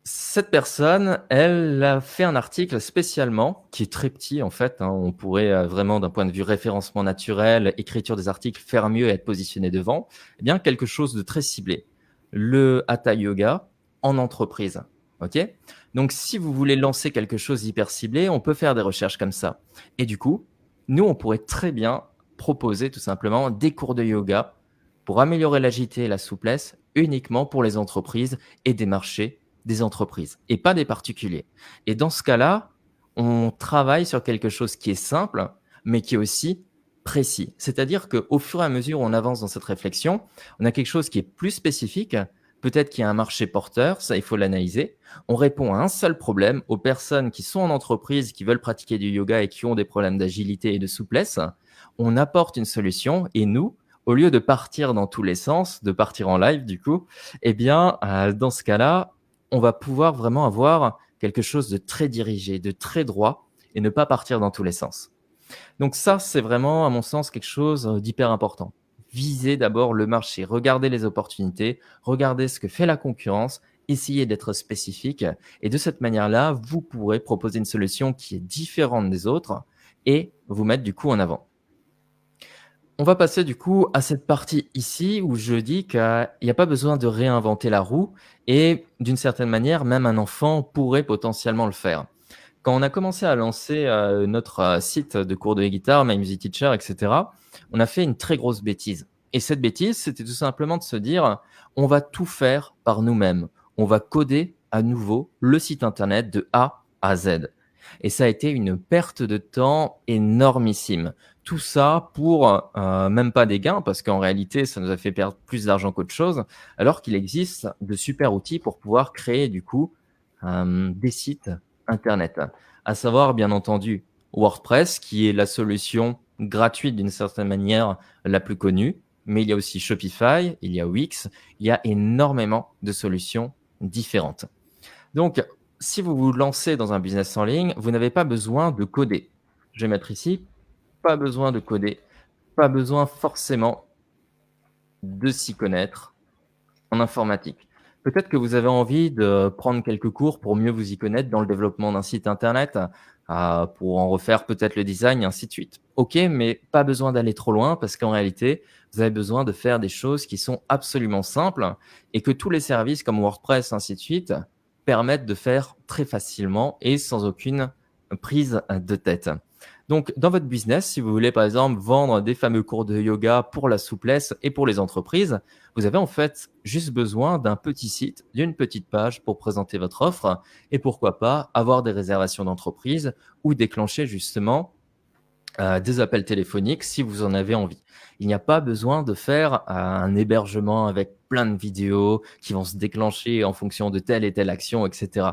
Cette personne, elle a fait un article spécialement, qui est très petit en fait. On pourrait vraiment, d'un point de vue référencement naturel, écriture des articles, faire mieux et être positionné devant. Eh bien, quelque chose de très ciblé. Le Hatha Yoga en entreprise. Ok ? Donc, si vous voulez lancer quelque chose d'hyper ciblé, on peut faire des recherches comme ça. Et du coup, nous, on pourrait très bien proposer tout simplement des cours de yoga pour améliorer l'agilité et la souplesse uniquement pour les entreprises et des marchés des entreprises et pas des particuliers. Et dans ce cas-là, on travaille sur quelque chose qui est simple, mais qui est aussi précis. C'est-à-dire qu'au fur et à mesure où on avance dans cette réflexion, on a quelque chose qui est plus spécifique Peut-être qu'il y a un marché porteur, ça il faut l'analyser. On répond à un seul problème aux personnes qui sont en entreprise, qui veulent pratiquer du yoga et qui ont des problèmes d'agilité et de souplesse. On apporte une solution et nous, au lieu de partir dans tous les sens, de partir en live du coup, eh bien, dans ce cas-là, on va pouvoir vraiment avoir quelque chose de très dirigé, de très droit et ne pas partir dans tous les sens. Donc ça, c'est vraiment, à mon sens, quelque chose d'hyper important. Visez d'abord le marché, regardez les opportunités, regardez ce que fait la concurrence, essayez d'être spécifique et de cette manière-là, vous pourrez proposer une solution qui est différente des autres et vous mettre du coup en avant. On va passer du coup à cette partie ici où je dis qu'il n'y a pas besoin de réinventer la roue et d'une certaine manière, même un enfant pourrait potentiellement le faire. Quand on a commencé à lancer notre site de cours de guitare, My Music Teacher, etc., on a fait une très grosse bêtise. Et cette bêtise, c'était tout simplement de se dire, on va tout faire par nous-mêmes. On va coder à nouveau le site internet de A à Z. Et ça a été une perte de temps énormissime. Tout ça pour même pas des gains, parce qu'en réalité, ça nous a fait perdre plus d'argent qu'autre chose, alors qu'il existe de super outils pour pouvoir créer du coup des sites internet. À savoir, bien entendu, WordPress, qui est la solution gratuite d'une certaine manière la plus connue, mais il y a aussi Shopify, il y a Wix, il y a énormément de solutions différentes. Donc, si vous vous lancez dans un business en ligne, vous n'avez pas besoin de coder. Je vais mettre ici, pas besoin de coder, pas besoin forcément de s'y connaître en informatique. Peut-être que vous avez envie de prendre quelques cours pour mieux vous y connaître dans le développement d'un site internet, pour en refaire peut-être le design et ainsi de suite. OK, mais pas besoin d'aller trop loin parce qu'en réalité, vous avez besoin de faire des choses qui sont absolument simples et que tous les services comme WordPress, ainsi de suite, permettent de faire très facilement et sans aucune prise de tête. Donc, dans votre business, si vous voulez par exemple vendre des fameux cours de yoga pour la souplesse et pour les entreprises, vous avez en fait juste besoin d'un petit site, d'une petite page pour présenter votre offre et pourquoi pas avoir des réservations d'entreprise ou déclencher justement des appels téléphoniques si vous en avez envie. Il n'y a pas besoin de faire un hébergement avec plein de vidéos qui vont se déclencher en fonction de telle et telle action, etc.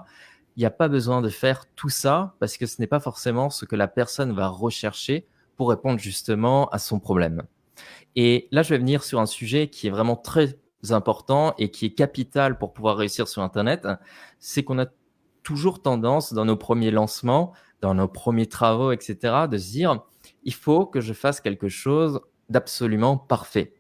Il n'y a pas besoin de faire tout ça parce que ce n'est pas forcément ce que la personne va rechercher pour répondre justement à son problème. Et là, je vais venir sur un sujet qui est vraiment très important et qui est capital pour pouvoir réussir sur Internet. C'est qu'on a toujours tendance, dans nos premiers lancements, dans nos premiers travaux, etc., de se dire, il faut que je fasse quelque chose d'absolument parfait.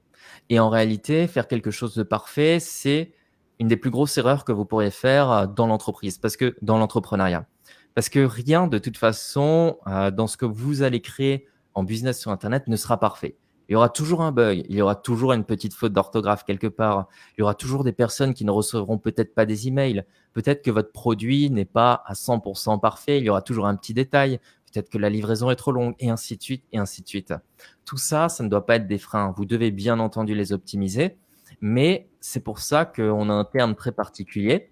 Et en réalité, faire quelque chose de parfait, c'est une des plus grosses erreurs que vous pourriez faire dans l'entreprise, parce que dans l'entrepreneuriat. Parce que rien, de toute façon, dans ce que vous allez créer en business sur Internet ne sera parfait. Il y aura toujours un bug, il y aura toujours une petite faute d'orthographe quelque part, il y aura toujours des personnes qui ne recevront peut-être pas des emails, peut-être que votre produit n'est pas à 100% parfait, il y aura toujours un petit détail, peut-être que la livraison est trop longue, et ainsi de suite, et ainsi de suite. Tout ça, ça ne doit pas être des freins. Vous devez bien entendu les optimiser, mais c'est pour ça qu'on a un terme très particulier,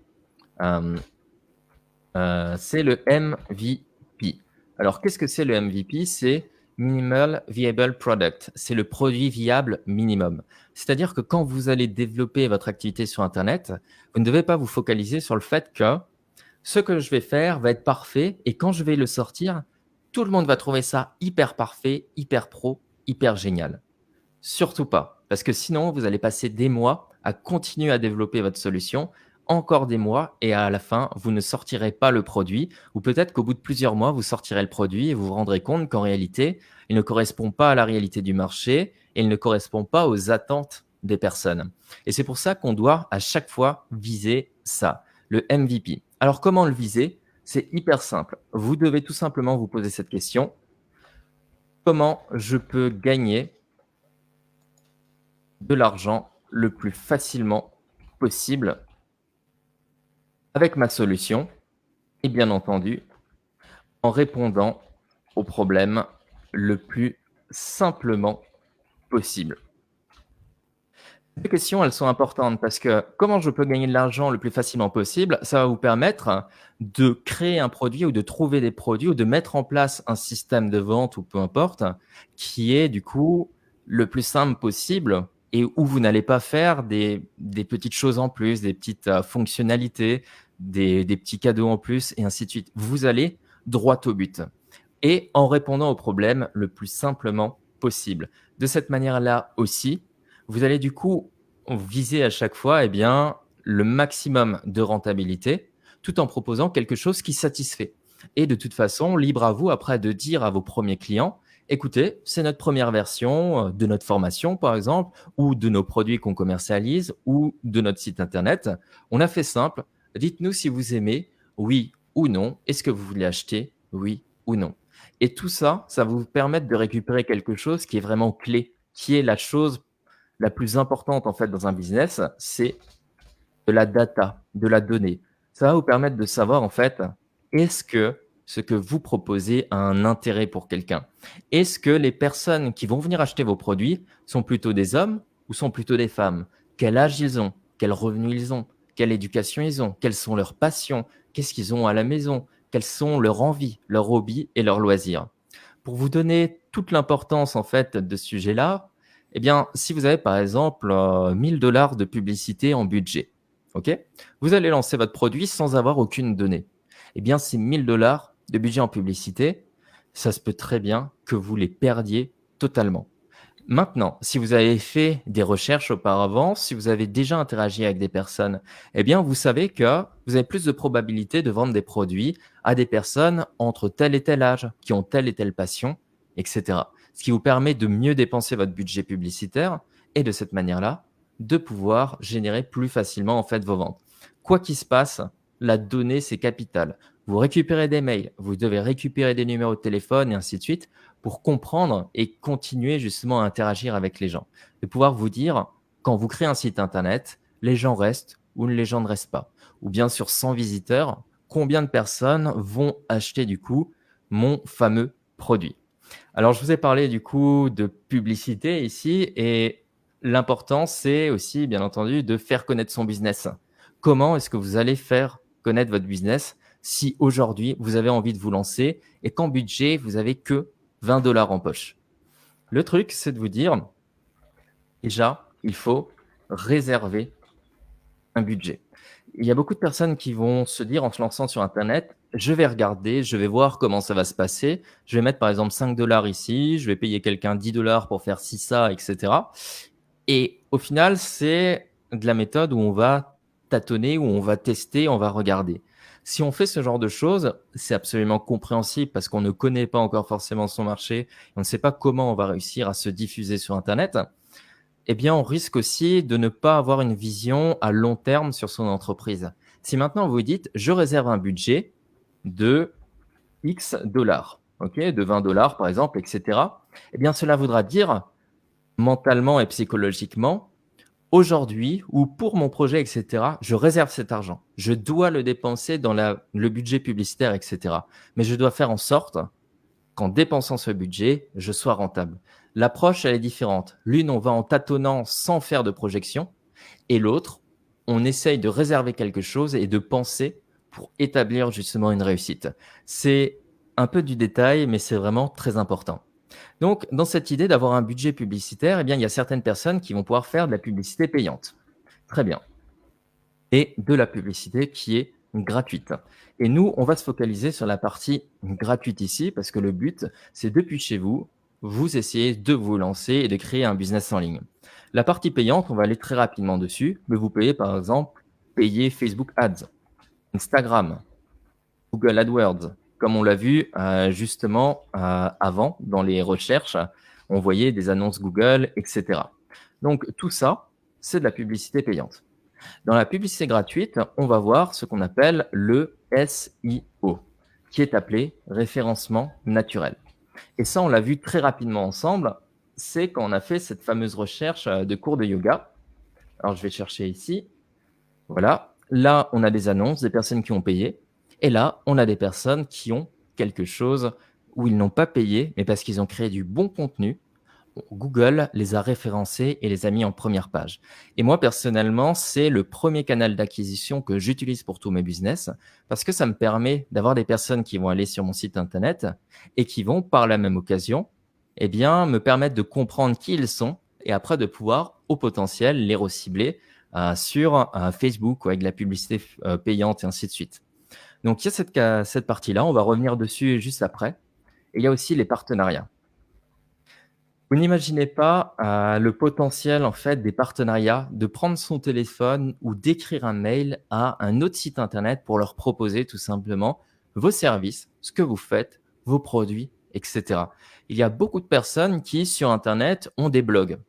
c'est le MVP. Alors, qu'est-ce que c'est le MVP? C'est Minimal Viable Product. C'est le produit viable minimum. C'est-à-dire que quand vous allez développer votre activité sur Internet, vous ne devez pas vous focaliser sur le fait que ce que je vais faire va être parfait et quand je vais le sortir, tout le monde va trouver ça hyper parfait, hyper pro, hyper génial. Surtout pas, parce que sinon, vous allez passer des mois à continuer à développer votre solution, encore des mois, et à la fin, vous ne sortirez pas le produit, ou peut-être qu'au bout de plusieurs mois, vous sortirez le produit et vous vous rendrez compte qu'en réalité, il ne correspond pas à la réalité du marché et il ne correspond pas aux attentes des personnes. Et c'est pour ça qu'on doit à chaque fois viser ça, le MVP. Alors comment le viser? C'est hyper simple. Vous devez tout simplement vous poser cette question. Comment je peux gagner de l'argent le plus facilement possible avec ma solution et bien entendu en répondant au problème le plus simplement possible. Ces questions, elles sont importantes parce que comment je peux gagner de l'argent le plus facilement possible, ça va vous permettre de créer un produit ou de trouver des produits ou de mettre en place un système de vente ou peu importe qui est du coup le plus simple possible et où vous n'allez pas faire des petites choses en plus, des petites fonctionnalités, des petits cadeaux en plus, et ainsi de suite. Vous allez droit au but et en répondant aux problèmes le plus simplement possible. De cette manière-là aussi, vous allez du coup viser à chaque fois le maximum de rentabilité tout en proposant quelque chose qui satisfait. Et de toute façon, libre à vous après de dire à vos premiers clients, écoutez, c'est notre première version de notre formation, par exemple, ou de nos produits qu'on commercialise, ou de notre site Internet. On a fait simple, dites-nous si vous aimez, oui ou non. Est-ce que vous voulez acheter, oui ou non. Et tout ça, ça va vous permettre de récupérer quelque chose qui est vraiment clé, qui est la chose la plus importante en fait dans un business, c'est de la data, de la donnée. Ça va vous permettre de savoir en fait, est-ce que ce que vous proposez a un intérêt pour quelqu'un? Est-ce que les personnes qui vont venir acheter vos produits sont plutôt des hommes ou sont plutôt des femmes? Quel âge ils ont? Quel revenu ils ont? Quelle éducation ils ont? Quelles sont leurs passions? Qu'est-ce qu'ils ont à la maison? Quelles sont leurs envies, leurs hobbies et leurs loisirs? Pour vous donner toute l'importance en fait de ce sujet-là, si vous avez par exemple 1000 dollars de publicité en budget, ok, vous allez lancer votre produit sans avoir aucune donnée. Ces 1000 dollars de budget en publicité, ça se peut très bien que vous les perdiez totalement. Maintenant, si vous avez fait des recherches auparavant, si vous avez déjà interagi avec des personnes, vous savez que vous avez plus de probabilité de vendre des produits à des personnes entre tel et tel âge, qui ont telle et telle passion, etc. Ce qui vous permet de mieux dépenser votre budget publicitaire et de cette manière-là, de pouvoir générer plus facilement en fait vos ventes. Quoi qu'il se passe, la donnée, c'est capital. Vous récupérez des mails, vous devez récupérer des numéros de téléphone et ainsi de suite pour comprendre et continuer justement à interagir avec les gens. De pouvoir vous dire, quand vous créez un site internet, les gens restent ou les gens ne restent pas. Ou bien sur 100 visiteurs, combien de personnes vont acheter du coup mon fameux produit. Alors, je vous ai parlé du coup de publicité ici et l'important, c'est aussi, bien entendu, de faire connaître son business. Comment est-ce que vous allez faire connaître votre business si aujourd'hui, vous avez envie de vous lancer et qu'en budget, vous avez que 20 dollars en poche? Le truc, c'est de vous dire, déjà, il faut réserver un budget. Il y a beaucoup de personnes qui vont se dire en se lançant sur Internet, je vais regarder, je vais voir comment ça va se passer. Je vais mettre par exemple 5 dollars ici, je vais payer quelqu'un 10 dollars pour faire ci, ça, etc. Et au final, c'est de la méthode où on va tâtonner, où on va tester, on va regarder. Si on fait ce genre de choses, c'est absolument compréhensible parce qu'on ne connaît pas encore forcément son marché, on ne sait pas comment on va réussir à se diffuser sur Internet. On risque aussi de ne pas avoir une vision à long terme sur son entreprise. Si maintenant vous dites, je réserve un budget de X dollars, ok, de 20 dollars par exemple, etc., cela voudra dire mentalement et psychologiquement, aujourd'hui ou pour mon projet, etc., je réserve cet argent. Je dois le dépenser dans le budget publicitaire, etc. Mais je dois faire en sorte qu'en dépensant ce budget, je sois rentable. L'approche, elle est différente. L'une, on va en tâtonnant sans faire de projection, et l'autre, on essaye de réserver quelque chose et de penser pour établir justement une réussite. C'est un peu du détail, mais c'est vraiment très important. Donc, dans cette idée d'avoir un budget publicitaire, il y a certaines personnes qui vont pouvoir faire de la publicité payante. Très bien. Et de la publicité qui est gratuite. Et nous, on va se focaliser sur la partie gratuite ici parce que le but, c'est depuis chez vous, vous essayez de vous lancer et de créer un business en ligne. La partie payante, on va aller très rapidement dessus, mais vous payez par exemple payer Facebook Ads, Instagram, Google AdWords, comme on l'a vu justement avant dans les recherches, on voyait des annonces Google, etc. Donc tout ça, c'est de la publicité payante. Dans la publicité gratuite, on va voir ce qu'on appelle le SEO, qui est appelé référencement naturel. Et ça, on l'a vu très rapidement ensemble, c'est quand on a fait cette fameuse recherche de cours de yoga. Alors, je vais chercher ici. Voilà. Là, on a des annonces, des personnes qui ont payé. Et là, on a des personnes qui ont quelque chose où ils n'ont pas payé, mais parce qu'ils ont créé du bon contenu. Google les a référencés et les a mis en première page. Et moi, personnellement, c'est le premier canal d'acquisition que j'utilise pour tous mes business parce que ça me permet d'avoir des personnes qui vont aller sur mon site internet et qui vont, par la même occasion, me permettre de comprendre qui ils sont et après de pouvoir, au potentiel, les recibler sur Facebook ou avec de la publicité payante et ainsi de suite. Donc, il y a cette partie-là. On va revenir dessus juste après. Et il y a aussi les partenariats. Vous n'imaginez pas le potentiel en fait des partenariats, de prendre son téléphone ou d'écrire un mail à un autre site internet pour leur proposer tout simplement vos services, ce que vous faites, vos produits, etc. Il y a beaucoup de personnes qui sur internet ont des blogs,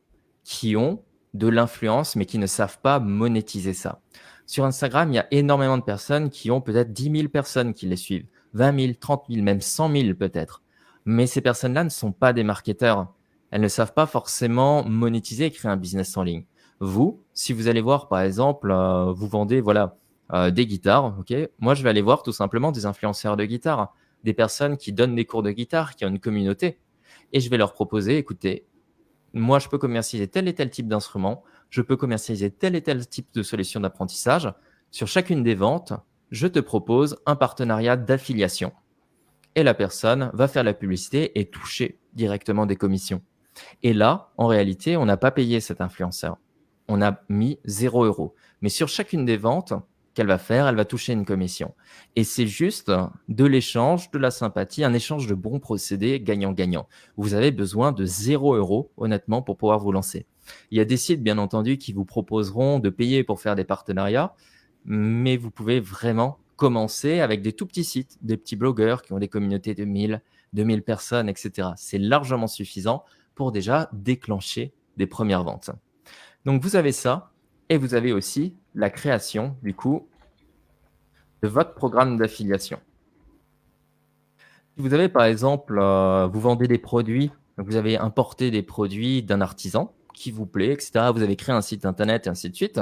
qui ont de l'influence mais qui ne savent pas monétiser ça. Sur Instagram, il y a énormément de personnes qui ont peut-être 10 000 personnes qui les suivent, 20 000, 30 000, même 100 000 peut-être. Mais ces personnes-là ne sont pas des marketeurs. Elles ne savent pas forcément monétiser et créer un business en ligne. Vous, si vous allez voir, par exemple, vous vendez des guitares, ok. Moi, je vais aller voir tout simplement des influenceurs de guitare, des personnes qui donnent des cours de guitare, qui ont une communauté. Et je vais leur proposer, écoutez, moi, je peux commercialiser tel et tel type d'instrument, je peux commercialiser tel et tel type de solution d'apprentissage. Sur chacune des ventes, je te propose un partenariat d'affiliation. Et la personne va faire la publicité et toucher directement des commissions. Et là, en réalité, on n'a pas payé cet influenceur. On a mis 0 €. Mais sur chacune des ventes qu'elle va faire, elle va toucher une commission. Et c'est juste de l'échange, de la sympathie, un échange de bons procédés gagnant-gagnant. Vous avez besoin de 0 €, honnêtement, pour pouvoir vous lancer. Il y a des sites, bien entendu, qui vous proposeront de payer pour faire des partenariats, mais vous pouvez vraiment commencer avec des tout petits sites, des petits blogueurs qui ont des communautés de 1000, 2000 personnes, etc. C'est largement suffisant pour déjà déclencher des premières ventes. Donc, vous avez ça et vous avez aussi la création, du coup, de votre programme d'affiliation. Si vous avez, par exemple, vous vendez des produits, vous avez importé des produits d'un artisan qui vous plaît, etc. Vous avez créé un site internet et ainsi de suite.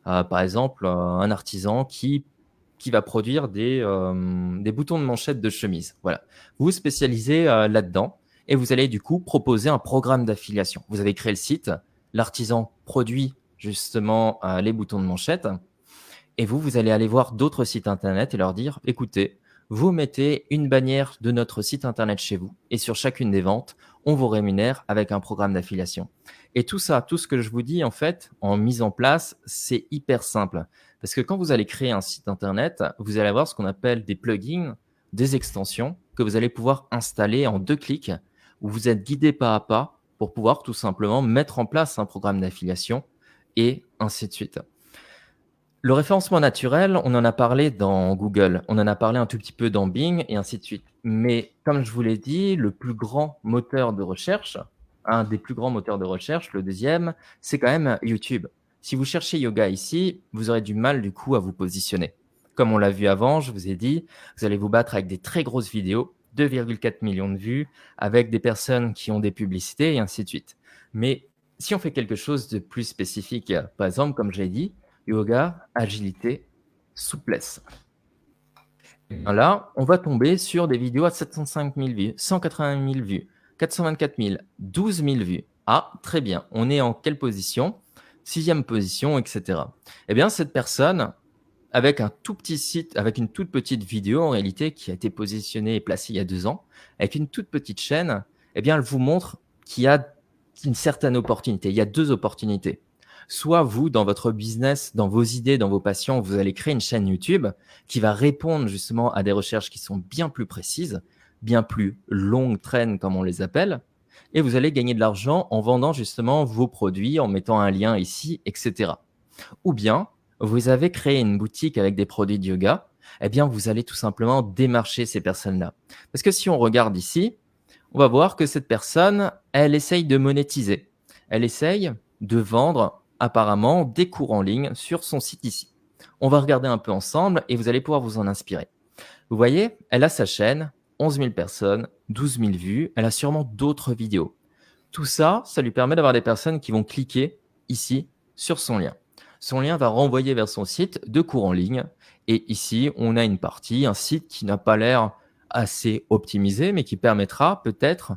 Par exemple, un artisan qui va produire des boutons de manchette de chemise. Voilà. Vous vous spécialisez là-dedans et vous allez du coup proposer un programme d'affiliation. Vous avez créé le site, l'artisan produit justement les boutons de manchette et vous allez aller voir d'autres sites internet et leur dire, écoutez, vous mettez une bannière de notre site internet chez vous et sur chacune des ventes, on vous rémunère avec un programme d'affiliation. Et tout ça, tout ce que je vous dis en fait, en mise en place, c'est hyper simple. Parce que quand vous allez créer un site internet, vous allez avoir ce qu'on appelle des plugins, des extensions que vous allez pouvoir installer en 2 clics où vous êtes guidé pas à pas pour pouvoir tout simplement mettre en place un programme d'affiliation et ainsi de suite. Le référencement naturel, on en a parlé dans Google, on en a parlé un tout petit peu dans Bing et ainsi de suite. Mais comme je vous l'ai dit, le plus grand moteur de recherche, un des plus grands moteurs de recherche, le deuxième, c'est quand même YouTube. Si vous cherchez yoga ici, vous aurez du mal du coup à vous positionner. Comme on l'a vu avant, je vous ai dit, vous allez vous battre avec des très grosses vidéos, 2,4 millions de vues, avec des personnes qui ont des publicités et ainsi de suite. Mais si on fait quelque chose de plus spécifique, par exemple, comme j'ai dit, yoga, agilité, souplesse. Là, on va tomber sur des vidéos à 705 000 vues, 180 000 vues, 424 000, 12 000 vues. Ah, très bien. On est en quelle position? 6e position, etc. Eh bien, cette personne, avec un tout petit site, avec une toute petite vidéo en réalité qui a été positionnée et placée il y a 2 ans, avec une toute petite chaîne, eh bien, elle vous montre qu'il y a une certaine opportunité. Il y a 2 opportunités. Soit vous, dans votre business, dans vos idées, dans vos passions, vous allez créer une chaîne YouTube qui va répondre justement à des recherches qui sont bien plus précises, bien plus longues traînes comme on les appelle, et vous allez gagner de l'argent en vendant justement vos produits, en mettant un lien ici, etc. Ou bien, vous avez créé une boutique avec des produits de yoga, eh bien, vous allez tout simplement démarcher ces personnes-là. Parce que si on regarde ici, on va voir que cette personne, elle essaye de monétiser. Elle essaye de vendre apparemment des cours en ligne sur son site ici. On va regarder un peu ensemble et vous allez pouvoir vous en inspirer. Vous voyez, elle a sa chaîne, 11 000 personnes, 12 000 vues. Elle a sûrement d'autres vidéos. Tout ça, ça lui permet d'avoir des personnes qui vont cliquer ici sur son lien. Son lien va renvoyer vers son site de cours en ligne. Et ici, on a une partie, un site qui n'a pas l'air assez optimisé, mais qui permettra peut-être,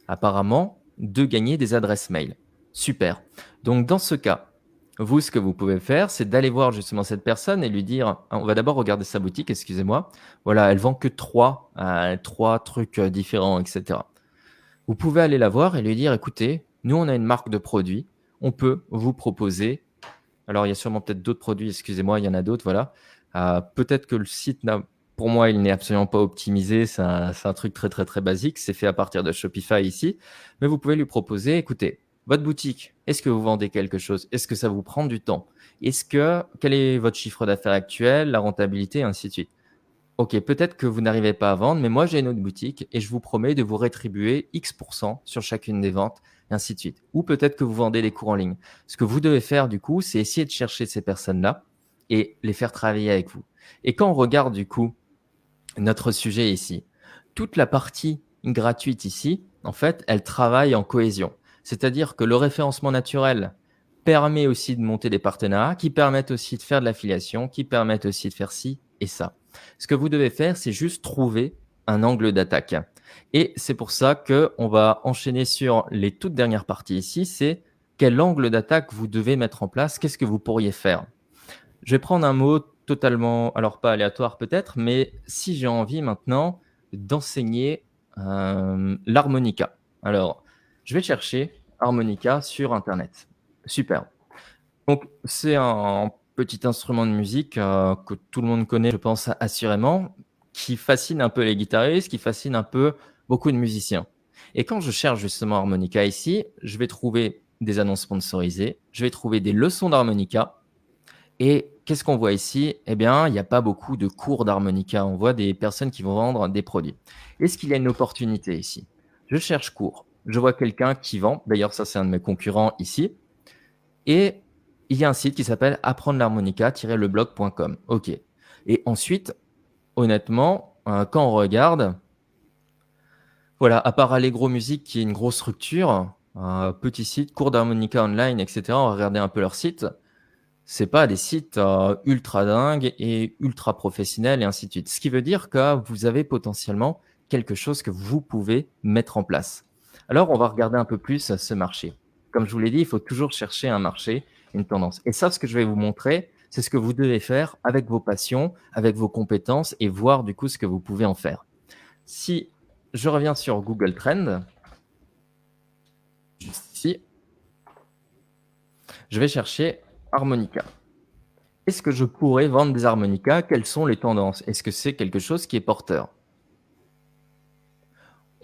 apparemment, de gagner des adresses mail. Super. Donc, dans ce cas, vous, ce que vous pouvez faire, c'est d'aller voir justement cette personne et lui dire, on va d'abord regarder sa boutique, excusez-moi. Voilà, elle vend que 3 trucs différents, etc. Vous pouvez aller la voir et lui dire, écoutez, Nous, on a une marque de produit. On peut vous proposer. Alors, il y a sûrement peut-être d'autres produits. Excusez-moi, il y en a d'autres. Voilà. Peut-être que le site pour moi, il n'est absolument pas optimisé. C'est un truc très, très, très basique. C'est fait à partir de Shopify ici. Mais vous pouvez lui proposer, écoutez, votre boutique, est-ce que vous vendez quelque chose? Est-ce que ça vous prend du temps? Quel est votre chiffre d'affaires actuel, la rentabilité, et ainsi de suite? Ok, peut-être que vous n'arrivez pas à vendre, mais moi j'ai une autre boutique et je vous promets de vous rétribuer X% sur chacune des ventes, et ainsi de suite. Ou peut-être que vous vendez des cours en ligne. Ce que vous devez faire du coup, c'est essayer de chercher ces personnes-là et les faire travailler avec vous. Et quand on regarde du coup notre sujet ici, toute la partie gratuite ici, en fait, elle travaille en cohésion. C'est-à-dire que le référencement naturel permet aussi de monter des partenariats, qui permettent aussi de faire de l'affiliation, qui permettent aussi de faire ci et ça. Ce que vous devez faire, c'est juste trouver un angle d'attaque. Et c'est pour ça qu'on va enchaîner sur les toutes dernières parties ici, c'est quel angle d'attaque vous devez mettre en place, qu'est-ce que vous pourriez faire. Je vais prendre un mot totalement, alors pas aléatoire peut-être, mais si j'ai envie maintenant d'enseigner l'harmonica. Alors, je vais chercher harmonica sur Internet. Super. Donc, c'est un petit instrument de musique que tout le monde connaît, je pense, assurément, qui fascine un peu les guitaristes, qui fascine un peu beaucoup de musiciens. Et quand je cherche justement harmonica ici, je vais trouver des annonces sponsorisées, je vais trouver des leçons d'harmonica. Et qu'est-ce qu'on voit ici? Eh bien, il n'y a pas beaucoup de cours d'harmonica. On voit des personnes qui vont vendre des produits. Est-ce qu'il y a une opportunité ici? Je cherche cours. Je vois quelqu'un qui vend. D'ailleurs, ça, c'est un de mes concurrents ici. Et il y a un site qui s'appelle apprendre l'harmonica-leblog.com. OK. Et ensuite, honnêtement, quand on regarde, voilà, à part Allegro Music, qui est une grosse structure, un petit site, cours d'harmonica online, etc., on va regarder un peu leur site. C'est pas des sites ultra dingues et ultra professionnels et ainsi de suite. Ce qui veut dire que vous avez potentiellement quelque chose que vous pouvez mettre en place. Alors, on va regarder un peu plus ce marché. Comme je vous l'ai dit, il faut toujours chercher un marché, une tendance. Et ça, ce que je vais vous montrer, c'est ce que vous devez faire avec vos passions, avec vos compétences et voir du coup ce que vous pouvez en faire. Si je reviens sur Google Trends, juste ici, je vais chercher harmonica. Est-ce que je pourrais vendre des harmonicas? Quelles sont les tendances? Est-ce que c'est quelque chose qui est porteur?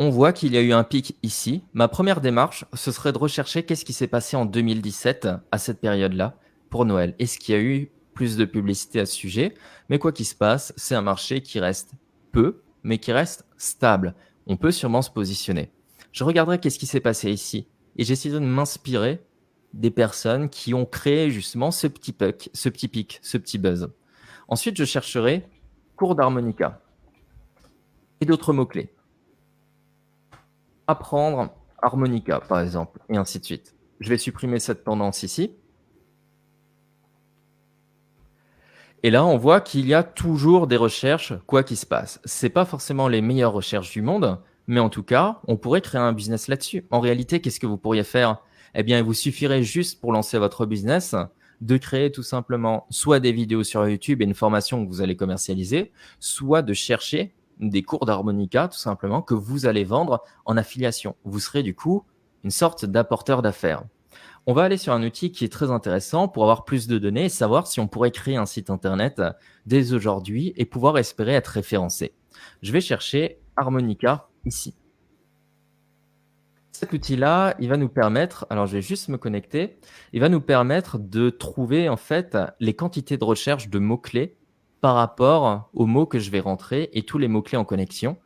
On voit qu'il y a eu un pic ici. Ma première démarche, ce serait de rechercher qu'est-ce qui s'est passé en 2017 à cette période-là pour Noël. Est-ce qu'il y a eu plus de publicité à ce sujet? Mais quoi qu'il se passe, c'est un marché qui reste peu, mais qui reste stable. On peut sûrement se positionner. Je regarderai qu'est-ce qui s'est passé ici et j'essaierai de m'inspirer des personnes qui ont créé justement ce petit pic, ce petit buzz. Ensuite, je chercherai cours d'harmonica et d'autres mots-clés. Apprendre harmonica, par exemple, et ainsi de suite. Je vais supprimer cette tendance ici. Et là, on voit qu'il y a toujours des recherches, quoi qu'il se passe. C'est pas forcément les meilleures recherches du monde, mais en tout cas, on pourrait créer un business là-dessus. En réalité, qu'est-ce que vous pourriez faire? Eh bien, il vous suffirait juste pour lancer votre business de créer tout simplement soit des vidéos sur YouTube et une formation que vous allez commercialiser, soit de chercher des cours d'harmonica tout simplement que vous allez vendre en affiliation. Vous serez du coup une sorte d'apporteur d'affaires. On va aller sur un outil qui est très intéressant pour avoir plus de données et savoir si on pourrait créer un site internet dès aujourd'hui et pouvoir espérer être référencé. Je vais chercher harmonica ici. Cet outil-là, il va nous permettre, alors je vais juste me connecter, il va nous permettre de trouver en fait les quantités de recherche de mots-clés par rapport aux mots que je vais rentrer et tous les mots-clés en connexion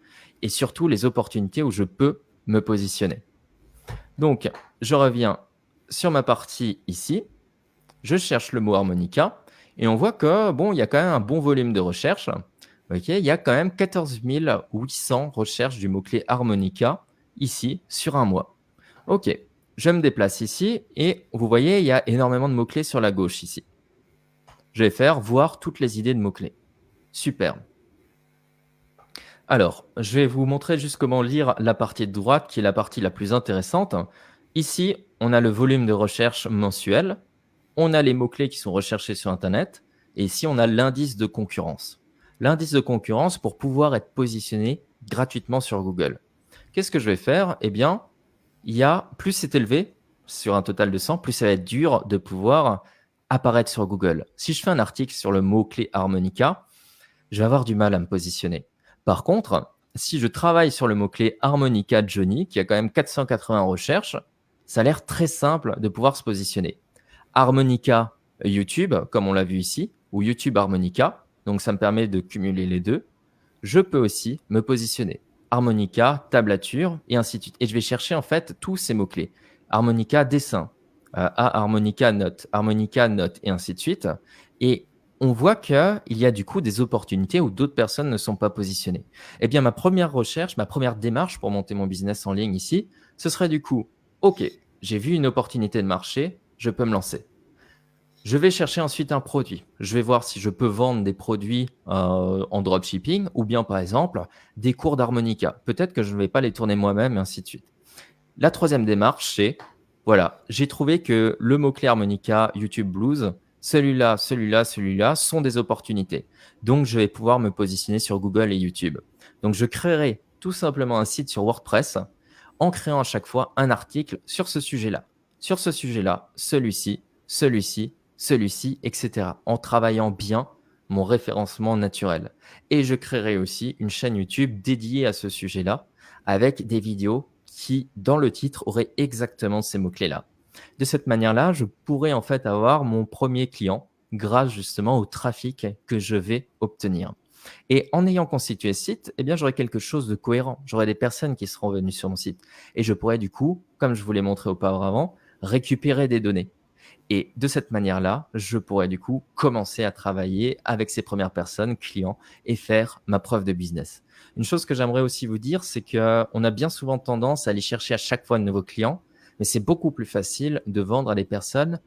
et surtout les opportunités où je peux me positionner. Donc, je reviens sur ma partie ici, je cherche le mot harmonica et on voit que bon, il y a quand même un bon volume de recherche. Ok, il y a quand même 14 800 recherches du mot-clé harmonica ici sur un mois. Ok, je me déplace ici et vous voyez, il y a énormément de mots-clés sur la gauche ici. Je vais faire voir toutes les idées de mots-clés. Super. Alors, je vais vous montrer juste comment lire la partie de droite qui est la partie la plus intéressante. Ici, on a le volume de recherche mensuel. On a les mots-clés qui sont recherchés sur Internet. Et ici, on a l'indice de concurrence. L'indice de concurrence pour pouvoir être positionné gratuitement sur Google. Qu'est-ce que je vais faire? Eh bien, plus c'est élevé, sur un total de 100, plus ça va être dur de pouvoir apparaître sur Google. Si je fais un article sur le mot-clé harmonica, je vais avoir du mal à me positionner. Par contre, si je travaille sur le mot-clé harmonica Johnny, qui a quand même 480 recherches, ça a l'air très simple de pouvoir se positionner. Harmonica YouTube, comme on l'a vu ici, ou YouTube harmonica, donc ça me permet de cumuler les deux. Je peux aussi me positionner. Harmonica, tablature, et ainsi de suite. Et je vais chercher en fait tous ces mots-clés. Harmonica dessin, harmonica note, et ainsi de suite. Et on voit qu'il y a du coup des opportunités où d'autres personnes ne sont pas positionnées. Eh bien, ma première recherche, ma première démarche pour monter mon business en ligne ici, ce serait du coup, OK, j'ai vu une opportunité de marché, je peux me lancer. Je vais chercher ensuite un produit. Je vais voir si je peux vendre des produits en dropshipping ou bien par exemple des cours d'harmonica. Peut-être que je ne vais pas les tourner moi-même et ainsi de suite. La troisième démarche, c'est, voilà, j'ai trouvé que le mot-clé harmonica, YouTube Blues, celui-là sont des opportunités. Donc, je vais pouvoir me positionner sur Google et YouTube. Donc, je créerai tout simplement un site sur WordPress en créant à chaque fois un article sur ce sujet-là. Sur ce sujet-là, celui-ci, etc. En travaillant bien mon référencement naturel. Et je créerai aussi une chaîne YouTube dédiée à ce sujet-là avec des vidéos qui, dans le titre, auraient exactement ces mots-clés-là. De cette manière-là, je pourrais en fait avoir mon premier client grâce justement au trafic que je vais obtenir. Et en ayant constitué ce site, eh bien, j'aurai quelque chose de cohérent. J'aurai des personnes qui seront venues sur mon site. Et je pourrais du coup, comme je vous l'ai montré auparavant, récupérer des données. Et de cette manière-là, je pourrais du coup commencer à travailler avec ces premières personnes, clients, et faire ma preuve de business. Une chose que j'aimerais aussi vous dire, c'est qu'on a bien souvent tendance à aller chercher à chaque fois de nouveaux clients, mais c'est beaucoup plus facile de vendre à des personnes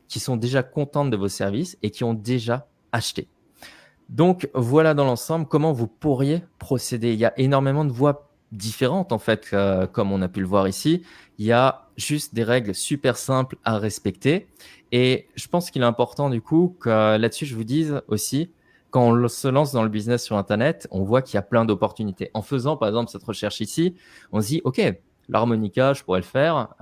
qui sont déjà contentes de vos services et qui ont déjà acheté. Donc voilà dans l'ensemble comment vous pourriez procéder. Il y a énormément de voies différentes en fait, comme on a pu le voir ici. Il y a juste des règles super simples à respecter. Et je pense qu'il est important du coup que là-dessus je vous dise aussi, quand on se lance dans le business sur Internet, on voit qu'il y a plein d'opportunités. En faisant par exemple cette recherche ici, on se dit ok, l'harmonica, je pourrais le faire.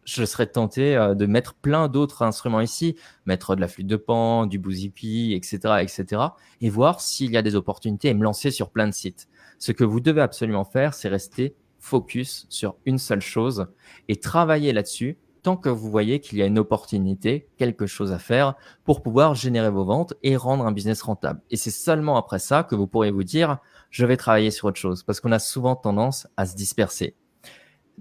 Je serais tenté de mettre plein d'autres instruments ici, mettre de la flûte de Pan, du bouzouki, etc., etc., et voir s'il y a des opportunités et me lancer sur plein de sites. Ce que vous devez absolument faire, c'est rester focus sur une seule chose et travailler là-dessus tant que vous voyez qu'il y a une opportunité, quelque chose à faire pour pouvoir générer vos ventes et rendre un business rentable. Et c'est seulement après ça que vous pourrez vous dire, je vais travailler sur autre chose, parce qu'on a souvent tendance à se disperser.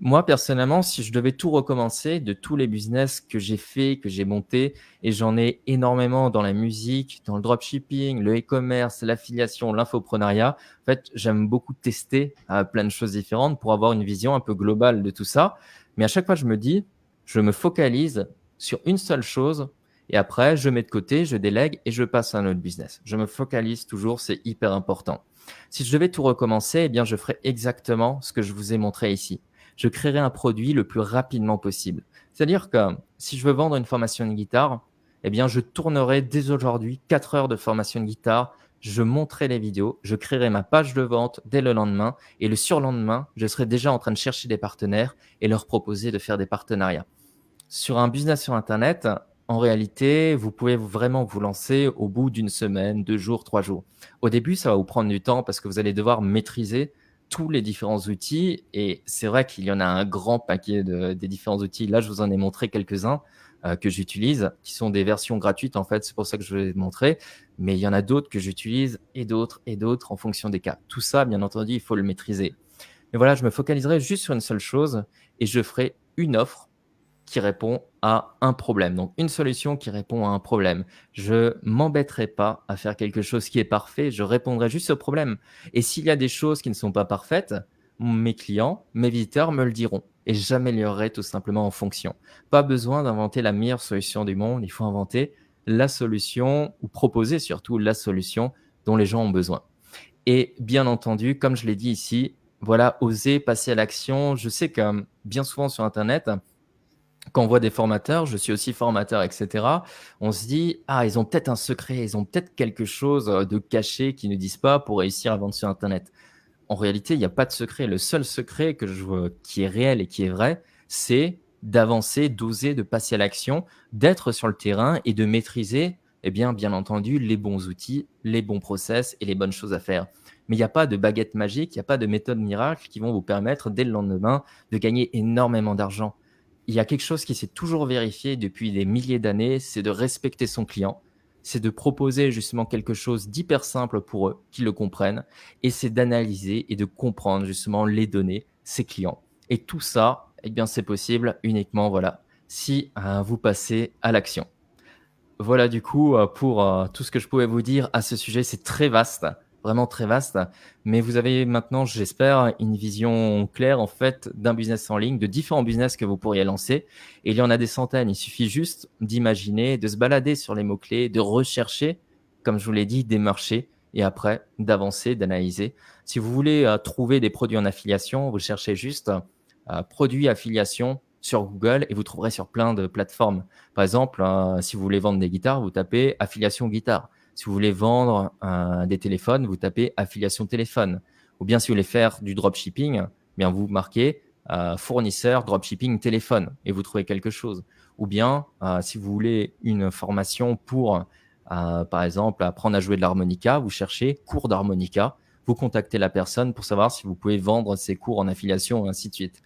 Moi, personnellement, si je devais tout recommencer de tous les business que j'ai fait, que j'ai monté, et j'en ai énormément dans la musique, dans le dropshipping, le e-commerce, l'affiliation, l'infoprenariat. En fait, j'aime beaucoup tester plein de choses différentes pour avoir une vision un peu globale de tout ça. Mais à chaque fois, je me dis, je me focalise sur une seule chose et après, je mets de côté, je délègue et je passe à un autre business. Je me focalise toujours, c'est hyper important. Si je devais tout recommencer, eh bien, je ferais exactement ce que je vous ai montré ici. Je créerai un produit le plus rapidement possible. C'est-à-dire que si je veux vendre une formation de guitare, eh bien, je tournerai dès aujourd'hui 4 heures de formation de guitare, je monterai les vidéos, je créerai ma page de vente dès le lendemain et le surlendemain, je serai déjà en train de chercher des partenaires et leur proposer de faire des partenariats. Sur un business sur Internet, en réalité, vous pouvez vraiment vous lancer au bout d'une semaine, 2 jours, 3 jours. Au début, ça va vous prendre du temps parce que vous allez devoir maîtriser tous les différents outils. Et c'est vrai qu'il y en a un grand paquet des différents outils. Là, je vous en ai montré quelques-uns que j'utilise, qui sont des versions gratuites en fait. C'est pour ça que je vous les ai montrés. Mais il y en a d'autres que j'utilise et d'autres en fonction des cas. Tout ça, bien entendu, il faut le maîtriser. Mais voilà, je me focaliserai juste sur une seule chose et je ferai une offre qui répond à un problème. Donc, une solution qui répond à un problème. Je m'embêterai pas à faire quelque chose qui est parfait. Je répondrai juste au problème. Et s'il y a des choses qui ne sont pas parfaites, mes clients, mes visiteurs me le diront. Et j'améliorerai tout simplement en fonction. Pas besoin d'inventer la meilleure solution du monde. Il faut inventer la solution ou proposer surtout la solution dont les gens ont besoin. Et bien entendu, comme je l'ai dit ici, voilà, oser passer à l'action. Je sais que bien souvent sur Internet, quand on voit des formateurs, je suis aussi formateur, etc., on se dit, ah, ils ont peut-être un secret, ils ont peut-être quelque chose de caché qu'ils ne disent pas pour réussir à vendre sur Internet. En réalité, il n'y a pas de secret. Le seul secret qui est réel et qui est vrai, c'est d'avancer, d'oser, de passer à l'action, d'être sur le terrain et de maîtriser, bien entendu, les bons outils, les bons process et les bonnes choses à faire. Mais il n'y a pas de baguette magique, il n'y a pas de méthode miracle qui vont vous permettre dès le lendemain de gagner énormément d'argent. Il y a quelque chose qui s'est toujours vérifié depuis des milliers d'années, c'est de respecter son client, c'est de proposer justement quelque chose d'hyper simple pour eux, qu'ils le comprennent, et c'est d'analyser et de comprendre justement les données, ses clients. Et tout ça, c'est possible uniquement, voilà, si vous passez à l'action. Voilà du coup, pour, tout ce que je pouvais vous dire à ce sujet. C'est très vaste, vraiment très vaste, mais vous avez maintenant, j'espère, une vision claire en fait d'un business en ligne, de différents business que vous pourriez lancer, et il y en a des centaines. Il suffit juste d'imaginer, de se balader sur les mots-clés, de rechercher, comme je vous l'ai dit, des marchés et après d'avancer, d'analyser. Si vous voulez, trouver des produits en affiliation, vous cherchez juste, produits affiliation sur Google et vous trouverez sur plein de plateformes. Par exemple, si vous voulez vendre des guitares, vous tapez affiliation guitare. Si vous voulez vendre des téléphones, vous tapez affiliation téléphone. Ou bien si vous voulez faire du dropshipping, bien vous marquez fournisseur dropshipping téléphone et vous trouvez quelque chose. Ou bien si vous voulez une formation pour, par exemple, apprendre à jouer de l'harmonica, vous cherchez cours d'harmonica, vous contactez la personne pour savoir si vous pouvez vendre ses cours en affiliation et ainsi de suite.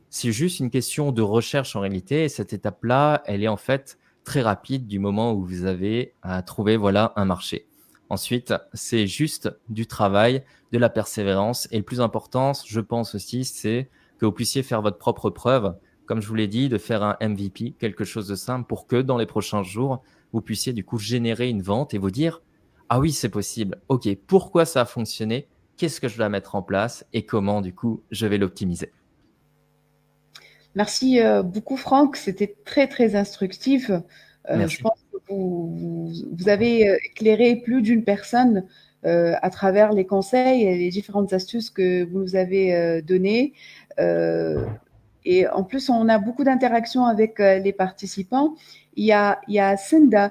C'est juste une question de recherche en réalité et cette étape-là, elle est en fait très rapide du moment où vous avez trouvé voilà, un marché. Ensuite, c'est juste du travail, de la persévérance et le plus important, je pense aussi, c'est que vous puissiez faire votre propre preuve, comme je vous l'ai dit, de faire un MVP, quelque chose de simple pour que dans les prochains jours, vous puissiez du coup générer une vente et vous dire « Ah oui, c'est possible. Ok, pourquoi ça a fonctionné? Qu'est-ce que je dois mettre en place et comment du coup je vais l'optimiser ?» Merci beaucoup, Franck. C'était très, très instructif. Je Merci. pense que vous avez éclairé plus d'une personne à travers les conseils et les différentes astuces que vous nous avez données. Euh, et en plus, on a beaucoup d'interactions avec les participants. Il y a Senda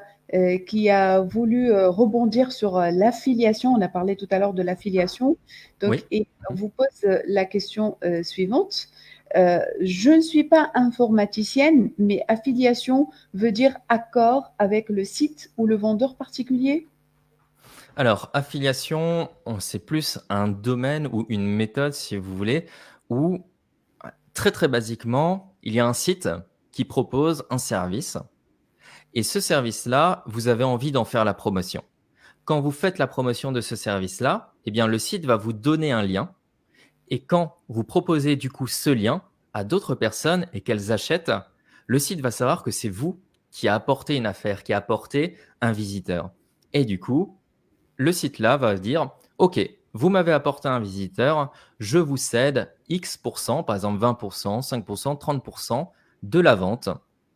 qui a voulu rebondir sur l'affiliation. On a parlé tout à l'heure de l'affiliation. Donc, Oui. et on vous pose la question suivante. Je ne suis pas informaticienne, mais affiliation veut dire accord avec le site ou le vendeur particulier? Alors, affiliation, c'est plus un domaine ou une méthode, si vous voulez, où très très basiquement, il y a un site qui propose un service et ce service-là, vous avez envie d'en faire la promotion. Quand vous faites la promotion de ce service-là, le site va vous donner un lien et quand vous proposez du coup ce lien à d'autres personnes et qu'elles achètent, le site va savoir que c'est vous qui a apporté une affaire, qui a apporté un visiteur. Et du coup, le site-là va dire, OK, vous m'avez apporté un visiteur, je vous cède X%, par exemple 20%, 5%, 30% de la vente.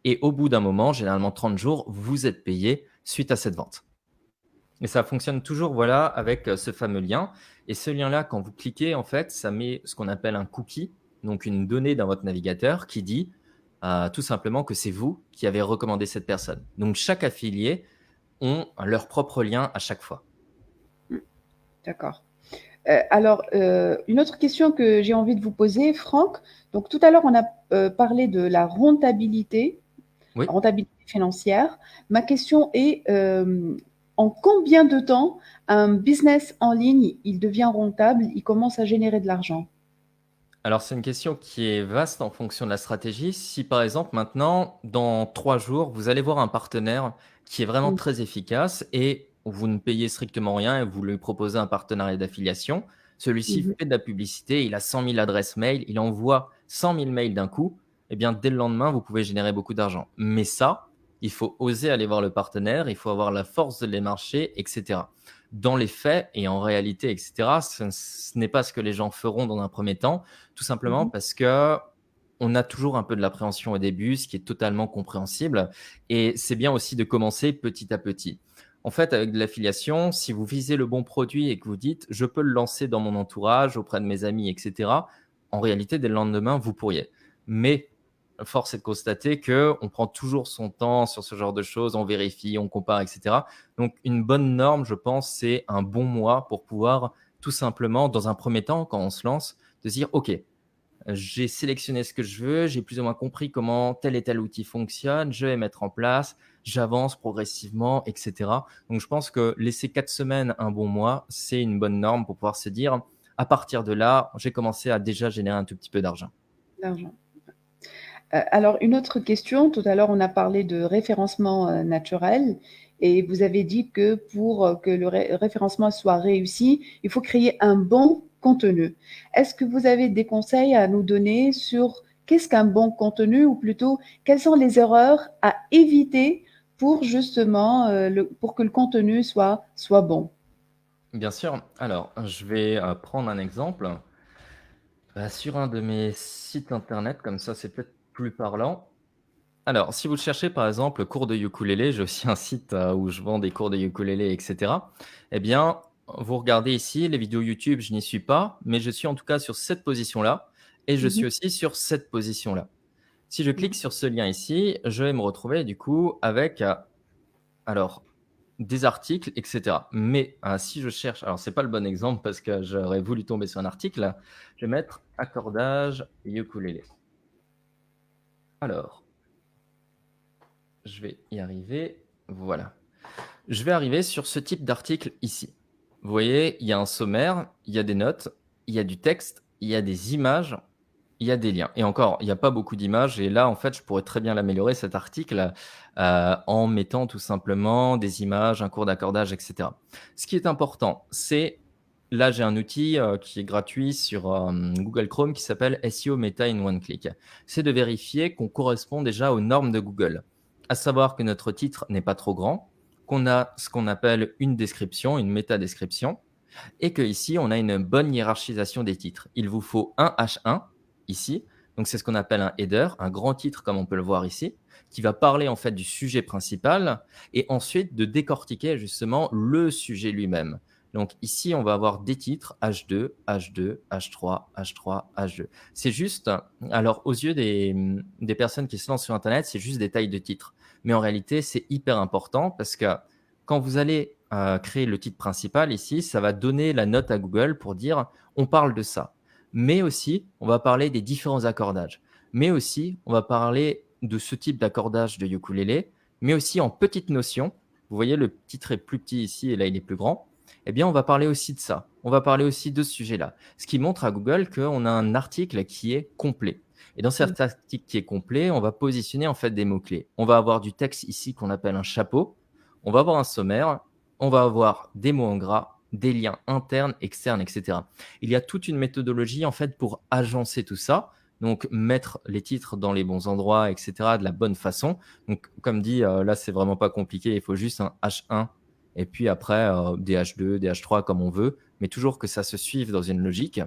Et au bout d'un moment, généralement 30 jours, vous êtes payé suite à cette vente. Et ça fonctionne toujours voilà, avec ce fameux lien. Et ce lien-là, quand vous cliquez, en fait, ça met ce qu'on appelle un cookie, donc une donnée dans votre navigateur qui dit tout simplement que c'est vous qui avez recommandé cette personne. Donc chaque affilié ont leur propre lien à chaque fois. D'accord. Alors, une autre question que j'ai envie de vous poser, Franck. Donc, tout à l'heure, on a parlé de Oui. rentabilité financière. Ma question est, en combien de temps un business en ligne, il devient rentable, il commence à générer de l'argent? Alors, c'est une question qui est vaste en fonction de la stratégie. Si par exemple, maintenant, dans 3 jours, vous allez voir un partenaire qui est vraiment Mm. très efficace et vous ne payez strictement rien et vous lui proposez un partenariat d'affiliation, celui-ci Mhm. fait de la publicité, il a 100 000 adresses mail, il envoie 100 000 mails d'un coup, dès le lendemain, vous pouvez générer beaucoup d'argent. Mais ça, il faut oser aller voir le partenaire, il faut avoir la force de les marcher, etc. Dans les faits et en réalité, etc., ce n'est pas ce que les gens feront dans un premier temps. Tout simplement Mhm. parce que on a toujours un peu de l'appréhension au début, ce qui est totalement compréhensible. Et c'est bien aussi de commencer petit à petit. En fait, avec de l'affiliation, si vous visez le bon produit et que vous dites, je peux le lancer dans mon entourage, auprès de mes amis, etc., en réalité, dès le lendemain, vous pourriez. Mais force est de constater que on prend toujours son temps sur ce genre de choses, on vérifie, on compare, etc. Donc, une bonne norme, je pense, c'est un bon mois pour pouvoir tout simplement, dans un premier temps, quand on se lance, de se dire, OK, j'ai sélectionné ce que je veux, j'ai plus ou moins compris comment tel et tel outil fonctionne, je vais mettre en place, j'avance progressivement, et cetera. Donc je pense que laisser 4 semaines, un bon mois, c'est une bonne norme pour pouvoir se dire: «À partir de là, j'ai commencé à déjà générer un tout petit peu d'argent». L'argent. Alors une autre question, tout à l'heure on a parlé de référencement, naturel et vous avez dit que pour, que le référencement soit réussi, il faut créer un bon contenu. Est-ce que vous avez des conseils à nous donner sur qu'est-ce qu'un bon contenu ou plutôt quelles sont les erreurs à éviter pour justement, pour que le contenu soit bon? Bien sûr. Alors, je vais, prendre un exemple. Sur un de mes sites internet, comme ça, c'est peut-être plus parlant. Alors, si vous cherchez, par exemple, cours de ukulélé, j'ai aussi un site, où je vends des cours de ukulélé et cetera. Eh bien, vous regardez ici, les vidéos YouTube, je n'y suis pas, mais je suis en tout cas sur cette position-là et je Mmh. suis aussi sur cette position-là. Si je clique sur ce lien ici, je vais me retrouver du coup avec, alors des articles et cetera. Mais, si je cherche, alors c'est pas le bon exemple parce que j'aurais voulu tomber sur un article. Je vais mettre accordage ukulélé. Alors, je vais y arriver, voilà. Je vais arriver sur ce type d'article ici. Vous voyez, il y a un sommaire, il y a des notes, il y a du texte, il y a des images, il y a des liens. Et encore, il y a pas beaucoup d'images et là, en fait, je pourrais très bien l'améliorer cet article, en mettant tout simplement des images, un cours d'accordage et cetera. Ce qui est important, c'est là, j'ai un outil, qui est gratuit sur, Google Chrome qui s'appelle SEO Meta in One Click. C'est de vérifier qu'on correspond déjà aux normes de Google. À savoir que notre titre n'est pas trop grand, qu'on a ce qu'on appelle une description, une métadescription et qu'ici, on a une bonne hiérarchisation des titres. Il vous faut un H1 ici, donc c'est ce qu'on appelle un header, un grand titre comme on peut le voir ici, qui va parler en fait du sujet principal et ensuite de décortiquer justement le sujet lui-même. Donc ici, on va avoir des titres H2, H2, H3, H3, H2. C'est juste, alors aux yeux des personnes qui se lancent sur Internet, c'est juste des tailles de titres. Mais en réalité, c'est hyper important parce que quand vous allez créer le titre principal ici, ça va donner la note à Google pour dire on parle de ça. Mais aussi, on va parler des différents accordages. Mais aussi, on va parler de ce type d'accordage de ukulélé, mais aussi en petites notions. Vous voyez, le titre est plus petit ici et là, il est plus grand. Eh bien, on va parler aussi de ça. On va parler aussi de ce sujet-là. Ce qui montre à Google qu'on a un article qui est complet. Et dans cet article qui est complet, on va positionner en fait des mots-clés. On va avoir du texte ici qu'on appelle un chapeau. On va avoir un sommaire, on va avoir des mots en gras, des liens internes, externes, et cetera. Il y a toute une méthodologie en fait pour agencer tout ça, donc mettre les titres dans les bons endroits, et cetera, de la bonne façon. Donc comme dit, là, c'est vraiment pas compliqué, il faut juste un H1 et puis après, des H2, des H3 comme on veut, mais toujours que ça se suive dans une logique.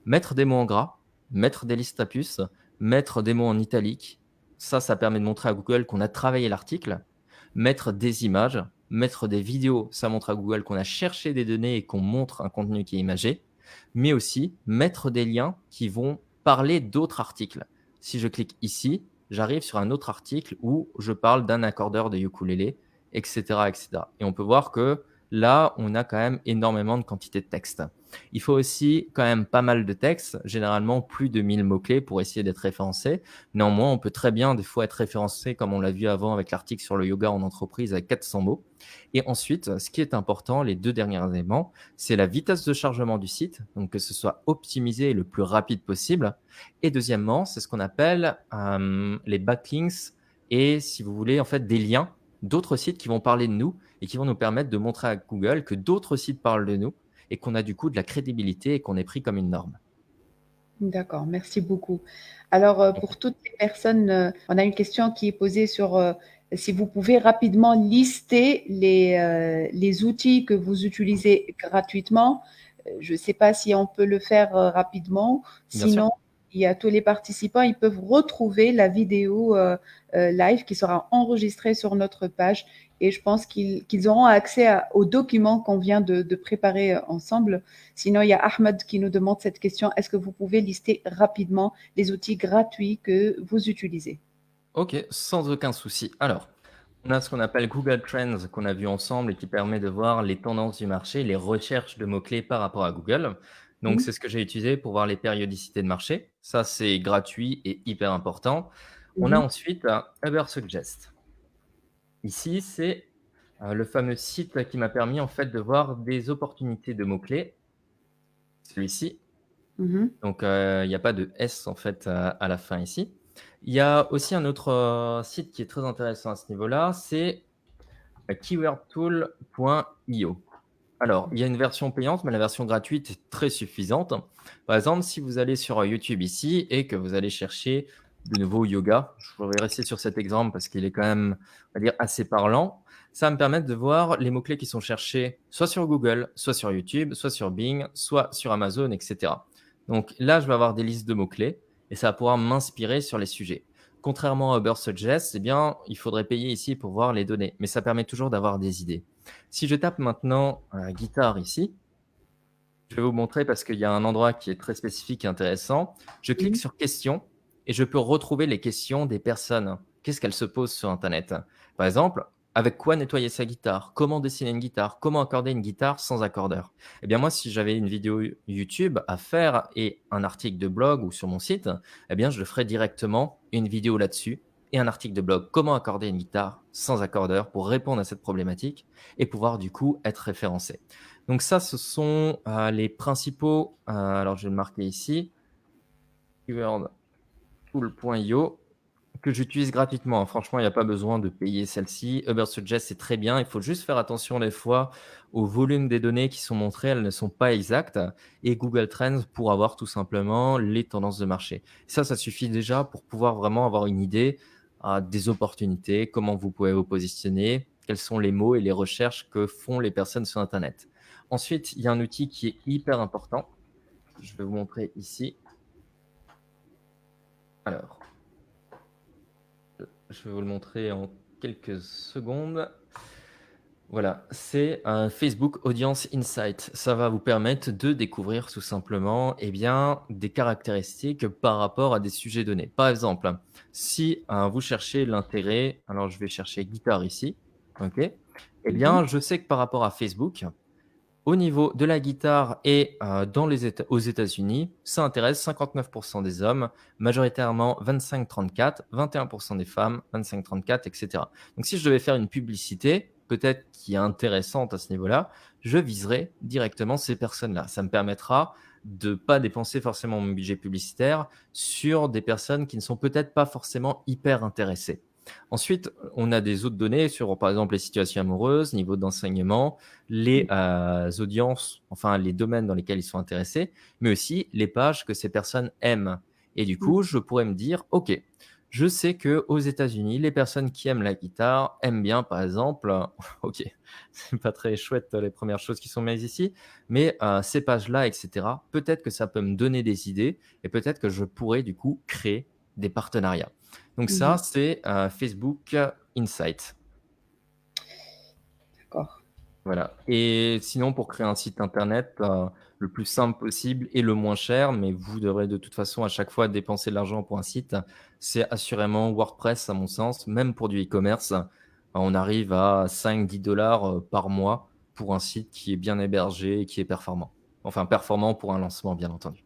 Mettre des mots en gras, mettre des listes à puces, mettre des mots en italique. Ça permet de montrer à Google qu'on a travaillé l'article. Mettre des images, mettre des vidéos, ça montre à Google qu'on a cherché des données et qu'on montre un contenu qui est imagé. Mais aussi mettre des liens qui vont parler d'autres articles. Si je clique ici, j'arrive sur un autre article où je parle d'un accordeur de ukulélé, etc., etc. Et on peut voir que là, on a quand même énormément de quantité de texte. Il faut aussi quand même pas mal de texte, généralement plus de 1000 mots-clés pour essayer d'être référencé. Néanmoins, on peut très bien des fois être référencé, comme on l'a vu avant avec l'article sur le yoga en entreprise à 400 mots. Et ensuite, ce qui est important, les deux derniers éléments, c'est la vitesse de chargement du site, donc que ce soit optimisé le plus rapide possible. Et deuxièmement, c'est ce qu'on appelle les backlinks et si vous voulez, en fait, des liens d'autres sites qui vont parler de nous et qui vont nous permettre de montrer à Google que d'autres sites parlent de nous et qu'on a du coup de la crédibilité et qu'on est pris comme une norme. D'accord, merci beaucoup. Alors, pour toutes les personnes, on a une question qui est posée sur si vous pouvez rapidement lister les outils que vous utilisez gratuitement. Je ne sais pas si on peut le faire rapidement. Bien sûr. Sinon, il y a tous les participants, ils peuvent retrouver la vidéo live qui sera enregistrée sur notre page et je pense qu'ils auront accès aux documents qu'on vient de préparer ensemble. Sinon, il y a Ahmed qui nous demande cette question. Est-ce que vous pouvez lister rapidement les outils gratuits que vous utilisez? Ok, sans aucun souci. Alors, on a ce qu'on appelle Google Trends qu'on a vu ensemble et qui permet de voir les tendances du marché, les recherches de mots-clés par rapport à Google. Donc, c'est ce que j'ai utilisé pour voir les périodicités de marché. Ça, c'est gratuit et hyper important. On a Mhm. ensuite Ubersuggest. Ici, c'est le fameux site qui m'a permis en fait de voir des opportunités de mots-clés. Celui-ci. Mhm. Donc, il n'y a pas de S en fait à la fin ici. Il y a aussi un autre site qui est très intéressant à ce niveau-là, c'est keywordtool.io. Alors, il y a une version payante, mais la version gratuite est très suffisante. Par exemple, si vous allez sur YouTube ici et que vous allez chercher de nouveau yoga, je vais rester sur cet exemple parce qu'il est quand même, on va dire, assez parlant. Ça va me permettre de voir les mots-clés qui sont cherchés soit sur Google, soit sur YouTube, soit sur Bing, soit sur Amazon, etc. Donc là, je vais avoir des listes de mots-clés et ça va pouvoir m'inspirer sur les sujets. Contrairement à Ubersuggest, eh bien, il faudrait payer ici pour voir les données, mais ça permet toujours d'avoir des idées. Si je tape maintenant guitare ici, je vais vous montrer parce qu'il y a un endroit qui est très spécifique et intéressant. Je clique Mhm. sur questions et je peux retrouver les questions des personnes. Qu'est-ce qu'elles se posent sur Internet? Par exemple, avec quoi nettoyer sa guitare? Comment dessiner une guitare? Comment accorder une guitare sans accordeur? Eh bien moi, si j'avais une vidéo YouTube à faire et un article de blog ou sur mon site, eh bien je le ferais directement une vidéo là-dessus et un article de blog. Comment accorder une guitare sans accordeur pour répondre à cette problématique et pouvoir du coup être référencé. Donc ça, ce sont les principaux, alors je vais le marquer ici, keywordtool.io que j'utilise gratuitement. Franchement, il n'y a pas besoin de payer celle-ci. Ubersuggest, c'est très bien. Il faut juste faire attention des fois au volume des données qui sont montrées. Elles ne sont pas exactes. Et Google Trends pour avoir tout simplement les tendances de marché. Ça suffit déjà pour pouvoir vraiment avoir une idée des opportunités, comment vous pouvez vous positionner, quels sont les mots et les recherches que font les personnes sur Internet. Ensuite, il y a un outil qui est hyper important. Je vais vous montrer ici. Alors, je vais vous le montrer en quelques secondes. Voilà, c'est un Facebook Audience Insight. Ça va vous permettre de découvrir tout simplement des caractéristiques par rapport à des sujets donnés. Par exemple, si vous cherchez l'intérêt, alors je vais chercher guitare ici, ok? Eh Mhm. bien, je sais que par rapport à Facebook, au niveau de la guitare et aux États-Unis, ça intéresse 59% des hommes, majoritairement 25-34, 21% des femmes, 25-34, etc. Donc si je devais faire une publicité, peut-être qui est intéressante à ce niveau-là, je viserais directement ces personnes-là. Ça me permettra de ne pas dépenser forcément mon budget publicitaire sur des personnes qui ne sont peut-être pas forcément hyper intéressées. Ensuite, on a des autres données sur, par exemple, les situations amoureuses, niveau d'enseignement, les audiences, enfin les domaines dans lesquels ils sont intéressés, mais aussi les pages que ces personnes aiment. Et du coup, je pourrais me dire, OK, je sais que aux États-Unis, les personnes qui aiment la guitare aiment bien, par exemple, OK, c'est pas très chouette les premières choses qui sont mises ici, mais ces pages-là, etc. Peut-être que ça peut me donner des idées et peut-être que je pourrais du coup créer des partenariats. Donc ça, Mhm. c'est Facebook Insight. D'accord. Voilà. Et sinon, pour créer un site internet, le plus simple possible et le moins cher, mais vous devrez de toute façon à chaque fois dépenser de l'argent pour un site, c'est assurément WordPress à mon sens. Même pour du e-commerce, on arrive à 5-10 $ par mois pour un site qui est bien hébergé et qui est performant. Enfin, performant pour un lancement, bien entendu.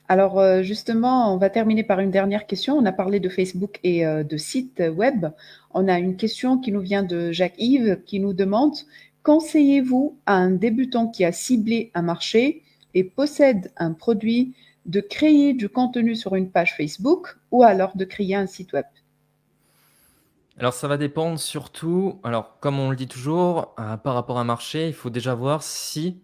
Alors, justement, on va terminer par une dernière question. On a parlé de Facebook et de sites web. On a une question qui nous vient de Jacques-Yves qui nous demande: conseillez-vous à un débutant qui a ciblé un marché et possède un produit de créer du contenu sur une page Facebook ou alors de créer un site web? Alors ça va dépendre surtout, alors comme on le dit toujours, par rapport à un marché, il faut déjà voir si,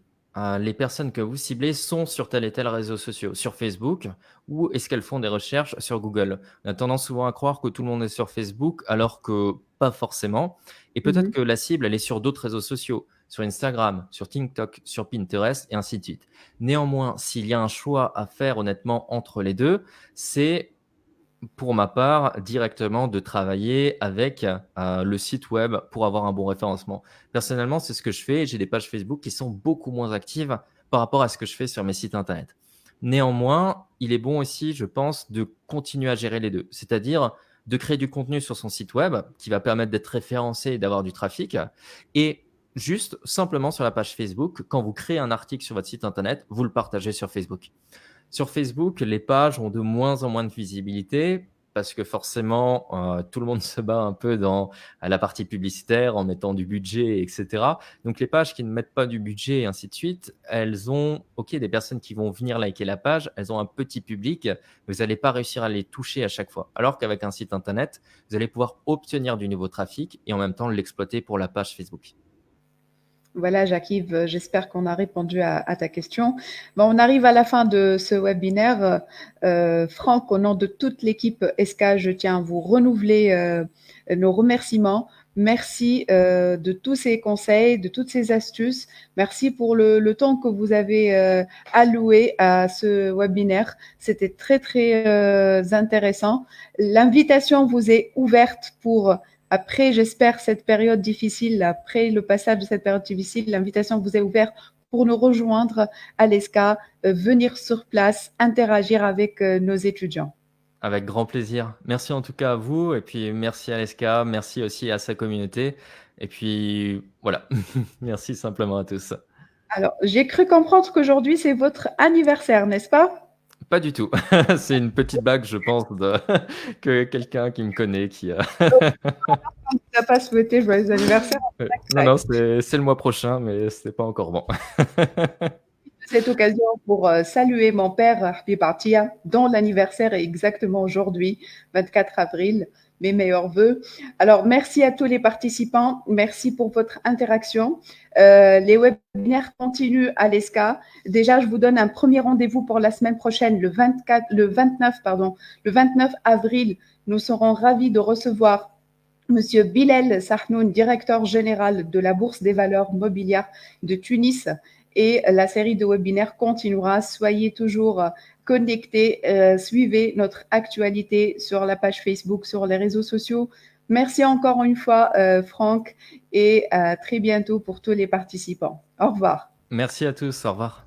les personnes que vous ciblez sont sur tel et tel réseau social, sur Facebook ou est-ce qu'elles font des recherches sur Google? On a tendance souvent à croire que tout le monde est sur Facebook alors que pas forcément et peut-être Mhm. que la cible, elle est sur d'autres réseaux sociaux, sur Instagram, sur TikTok, sur Pinterest et ainsi de suite. Néanmoins, s'il y a un choix à faire honnêtement entre les 2, c'est pour ma part, directement de travailler avec, le site web pour avoir un bon référencement. Personnellement, c'est ce que je fais. J'ai des pages Facebook qui sont beaucoup moins actives par rapport à ce que je fais sur mes sites internet. Néanmoins, il est bon aussi, je pense, de continuer à gérer les 2. C'est-à-dire de créer du contenu sur son site web qui va permettre d'être référencé et d'avoir du trafic et juste simplement sur la page Facebook, quand vous créez un article sur votre site internet, vous le partagez sur Facebook. Sur Facebook, les pages ont de moins en moins de visibilité parce que forcément, tout le monde se bat un peu dans la partie publicitaire en mettant du budget, et cetera. Donc les pages qui ne mettent pas du budget et ainsi de suite, elles ont, OK, des personnes qui vont venir liker la page, elles ont un petit public, mais vous n'allez pas réussir à les toucher à chaque fois. Alors qu'avec un site internet, vous allez pouvoir obtenir du nouveau trafic et en même temps l'exploiter pour la page Facebook. Voilà, Jacques-Yves, j'espère qu'on a répondu à ta question. Bon, on arrive à la fin de ce webinaire. Franck, au nom de toute l'équipe ESCA, je tiens à vous renouveler nos remerciements. Merci de tous ces conseils, de toutes ces astuces. Merci pour le temps que vous avez alloué à ce webinaire. C'était très, très intéressant. L'invitation vous est ouverte pour après, j'espère, cette période difficile, après le passage de cette période difficile, l'invitation vous est ouverte pour nous rejoindre à l'ESCA, venir sur place, interagir avec nos étudiants. Avec grand plaisir. Merci en tout cas à vous et puis merci à l'ESCA, merci aussi à sa communauté et puis voilà, merci simplement à tous. Alors, j'ai cru comprendre qu'aujourd'hui, c'est votre anniversaire, n'est-ce pas? Pas du tout. C'est une petite bague, je pense, que quelqu'un qui me connaît qui a. On ne vous a pas souhaité joyeux anniversaire. Non, non, c'est le mois prochain, mais c'est pas encore bon. Cette occasion pour saluer mon père, Harbi Bartia, dont l'anniversaire est exactement aujourd'hui, 24 avril. Mes meilleurs voeux. Alors, merci à tous les participants. Merci pour votre interaction. Les webinaires continuent à l'ESCA. Déjà, je vous donne un premier rendez-vous pour la semaine prochaine, le 29 avril. Nous serons ravis de recevoir Monsieur Bilal Sahnoun, directeur général de la Bourse des valeurs mobilières de Tunis. Et la série de webinaires continuera. Soyez toujours connectés, suivez notre actualité sur la page Facebook, sur les réseaux sociaux. Merci encore une fois, Franck, et à très bientôt pour tous les participants. Au revoir. Merci à tous, au revoir.